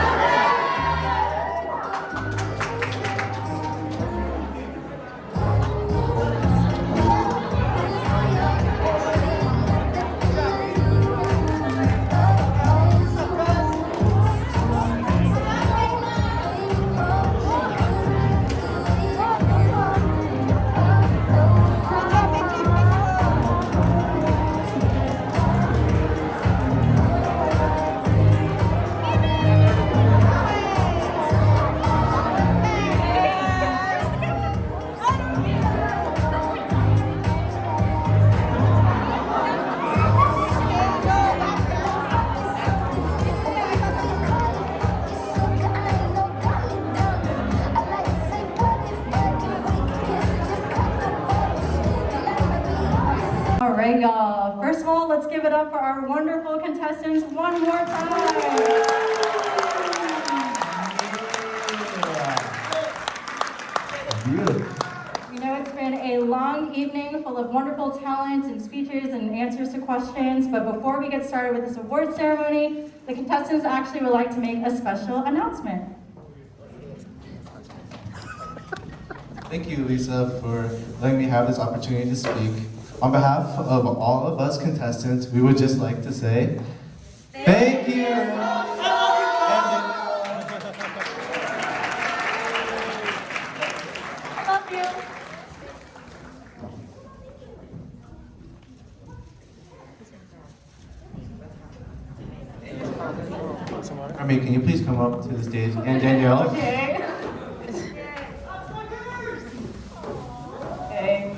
All right, y'all. First of all, let's give it up for our wonderful contestants one more time. We know it's been a long evening full of wonderful talent and speeches and answers to questions, but before we get started with this award ceremony, the contestants actually would like to make a special announcement. Thank you, Lisa, for letting me have this opportunity to speak. On behalf of all of us contestants, we would just like to say, thank you! Love you. Remi, can you please come up to the stage? And Danielle? Okay. Okay.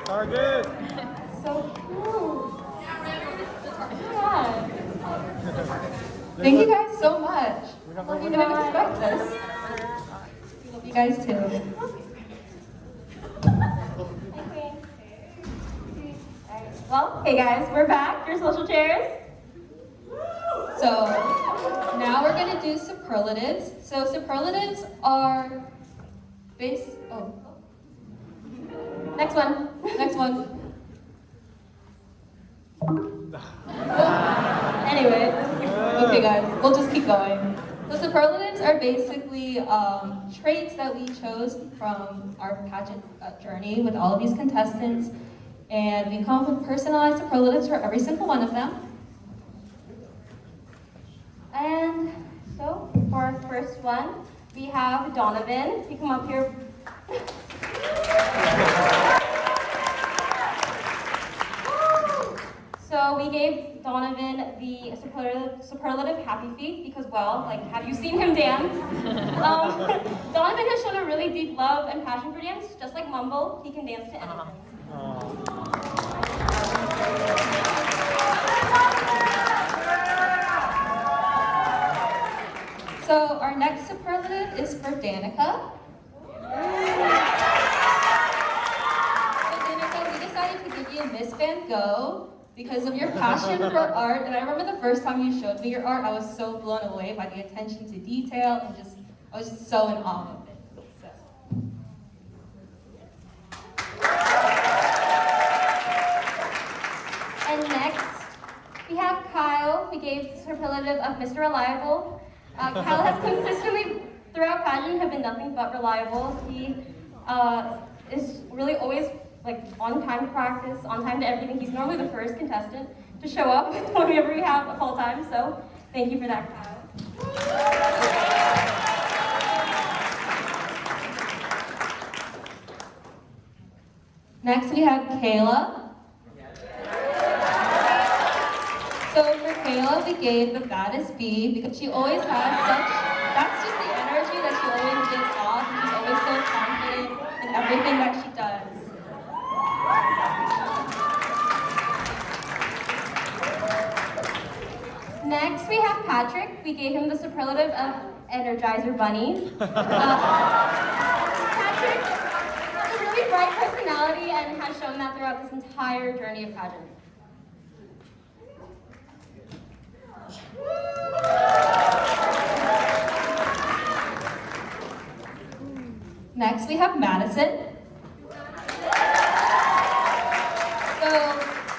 Target. So cool. Yeah. Thank you guys so much. We didn't expect this. We love you guys too. Well, hey guys, we're back. Your social chairs. So now we're gonna do superlatives. So superlatives are Next one. Next one. Anyways. Okay guys, we'll just keep going. The superlatives are basically traits that we chose from our pageant journey with all of these contestants. And we come up with personalized superlatives for every single one of them. And so, for our first one, we have Donovan. You come up here. So we gave Donovan the superlative happy feet because, well, like, have you seen him dance? Donovan has shown a really deep love and passion for dance, just like Mumble. He can dance to anything. So our next superlative is for Danica. So Danica, we decided to give you Miss Van Gogh because of your passion for art. And I remember the first time you showed me your art, I was so blown away by the attention to detail and I was just so in awe of it. So. And next, we have Kyle. We gave the superlative of Mr. Reliable. Kyle has consistently, throughout pageant, have been nothing but reliable. He is really always like on time to practice, on time to everything. He's normally the first contestant to show up whenever we have a call time, so thank you for that, Kyle. Next we have Kayla. So for Kayla, we gave the baddest B because she always has such, that's just the energy that she always gives off, and she's always so confident in everything that she does. Next, we have Patrick. We gave him the superlative of Energizer Bunny. Patrick has a really bright personality and has shown that throughout this entire journey of pageant. Next, we have Madison. So,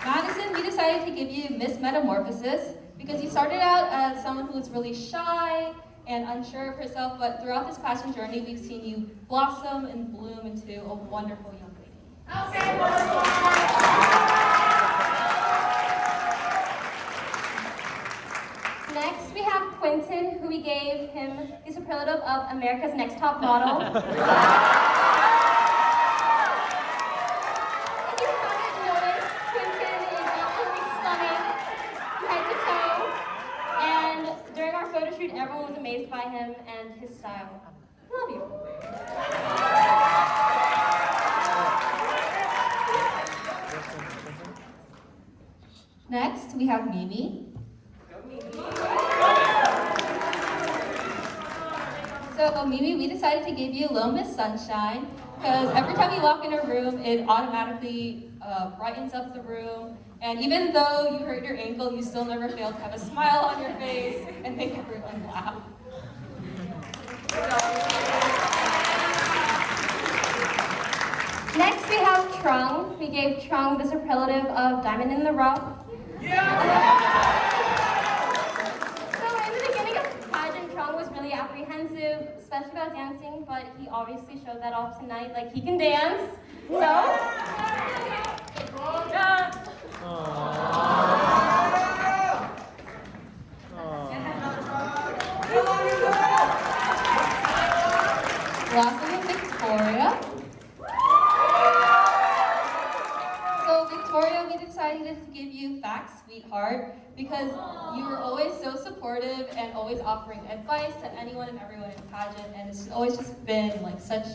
Madison, we decided to give you Miss Metamorphosis because you started out as someone who was really shy and unsure of herself, but throughout this pageant journey, we've seen you blossom and bloom into a wonderful young lady. Next, we have Quinton, who we gave him the superlative of America's Next Top Model. If you haven't noticed, Quinton is absolutely stunning from head to toe. And during our photo shoot, everyone was amazed by him and his style. We love you. Next, we have Mimi. So, Mimi, we decided to give you Little Miss Sunshine because every time you walk in a room, it automatically brightens up the room. And even though you hurt your ankle, you still never fail to have a smile on your face and make everyone laugh. Next, we have Trung. We gave Trung the superlative of Diamond in the Rough. So in the beginning of the pageant, Trung was really apprehensive, especially about dancing, but he obviously showed that off tonight, like he can dance. So, Lastly, Victoria. So Victoria, we decided to give you Facts, Sweetheart, because you were always so supportive and always offering advice to anyone and everyone in pageant, and it's always just been like such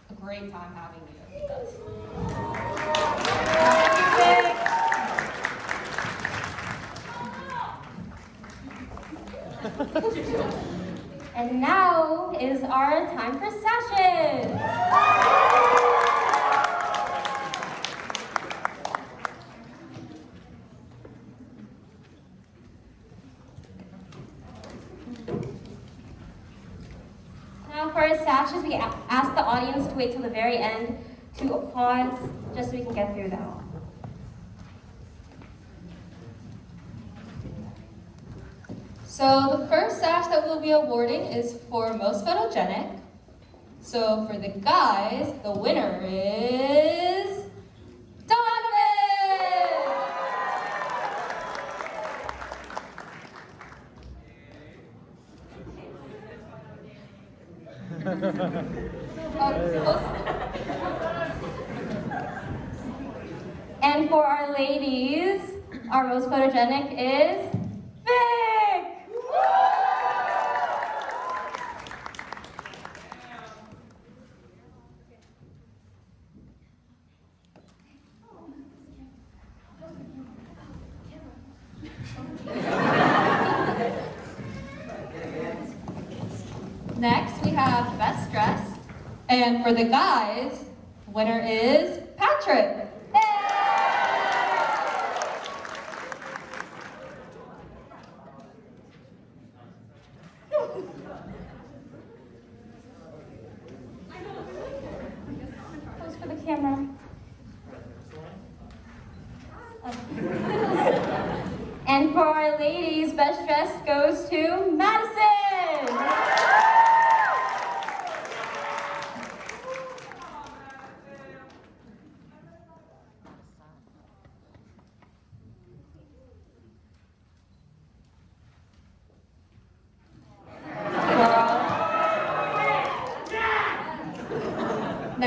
a great time having you with us. and now is our time for sashes. Now for our sashes, we ask the audience to wait till the very end to applause, just so we can get through them all. So the first sash that we'll be awarding is for most photogenic. So for the guys, the winner is And for our ladies, our most photogenic is Vic! Next, we have Best Dressed. And for the guys, winner is Patrick. Pose for the camera. And for our ladies, Best Dressed goes to Madison!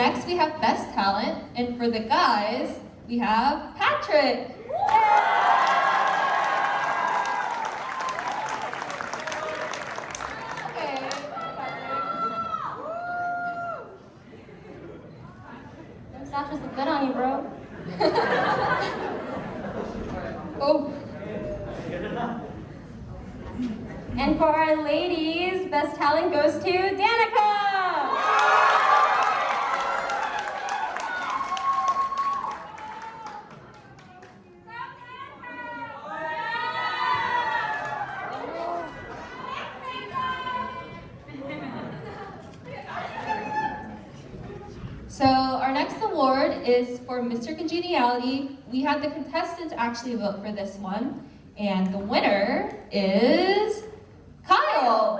next we have Best Talent, and for the guys, we have Patrick. Okay. Them statues look good on you, bro. Oh. And for our ladies, Best Talent goes to Danica! So our next award is for Mr. Congeniality. We had the contestants actually vote for this one, and the winner is Kyle.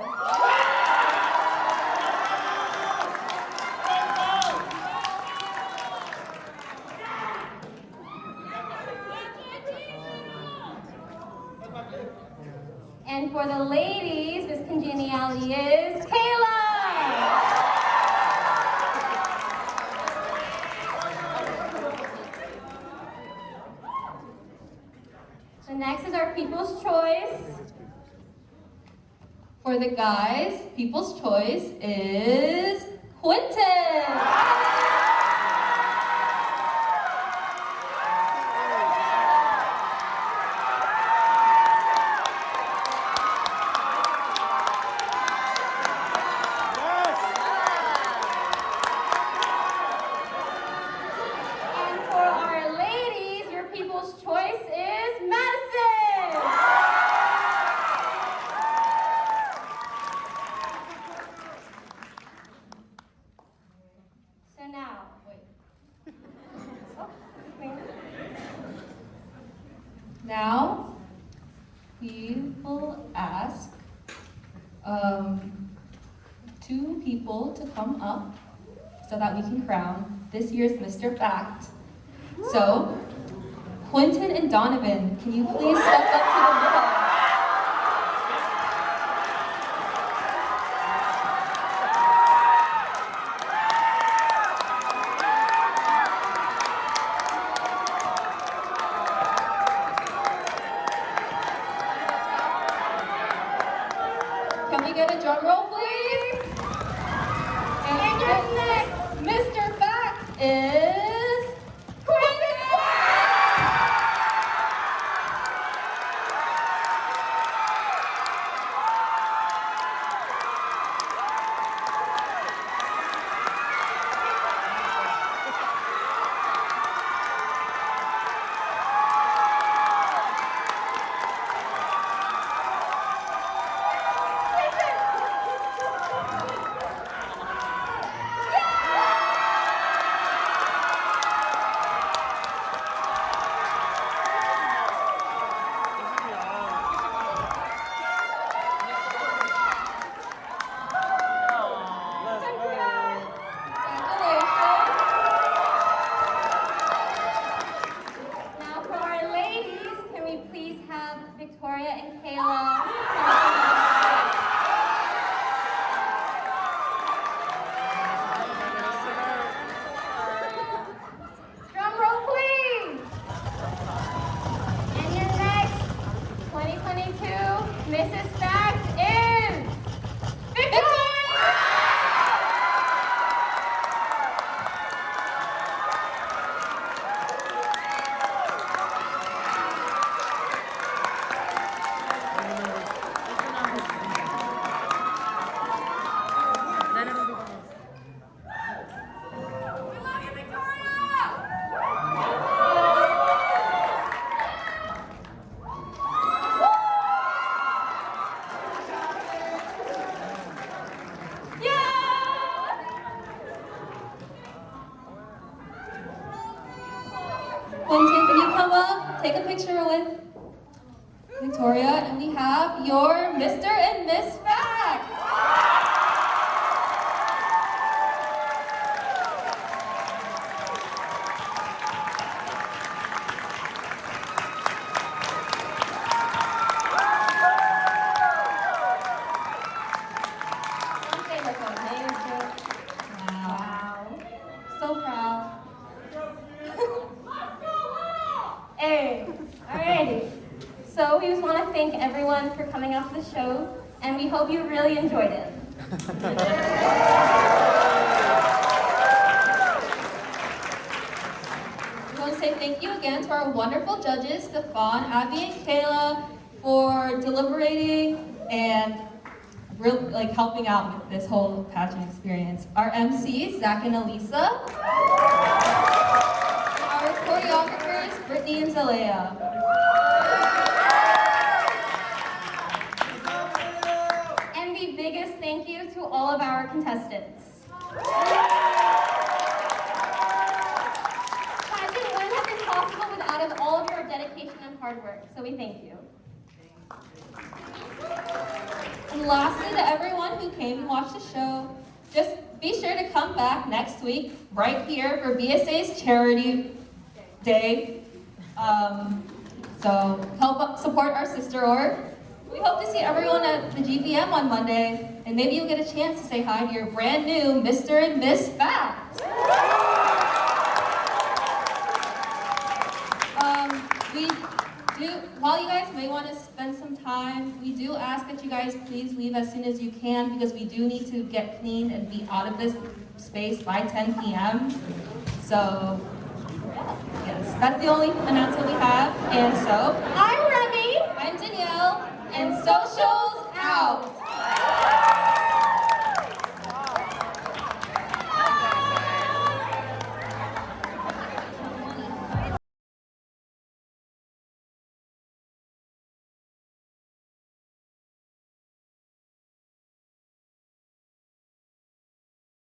And for the ladies, Miss Congeniality is Kayla! So next is our People's Choice. For the guys, People's Choice is Quinton. And for our ladies, your People's Choice is Madison! So now, wait. Oh, wait. Now, we will ask two people to come up so that we can crown this year's Mr. Fact. So, Quinton and Donovan, can you please step up to the middle? Can we get a drum roll, please? And your next Mr. Fact is Quinton! Now for our ladies, can we please have Victoria and Kayla? Drum roll, please! And your next 2022 Mrs. Fact is Victoria! Quinton, can you come up, take a picture with Victoria, and we have your Mr. and Miss Fact. Wow. So thank everyone for coming out to the show, and we hope you really enjoyed it. We want to say thank you again to our wonderful judges, Stefan, Abby, and Kayla, for deliberating and really helping out with this whole pageant experience. Our MCs, Zach and Elisa. Our choreographers, Brittany and Zalea. And the biggest thank you to all of our contestants. Pageant wouldn't have been possible without all of your dedication and hard work, so we thank you. And lastly, to everyone who came and watched the show, just be sure to come back next week, right here, for VSA's Charity Day. So help support our sister org. We hope to see everyone at the GVM on Monday, and maybe you'll get a chance to say hi to your brand new Mr. and Miss Fact. While you guys may want to spend some time, we do ask that you guys please leave as soon as you can, because we do need to get cleaned and be out of this space by 10 p.m. So, yes, that's the only announcement we have. And so, I'm Remi, I'm Danielle, and socials out.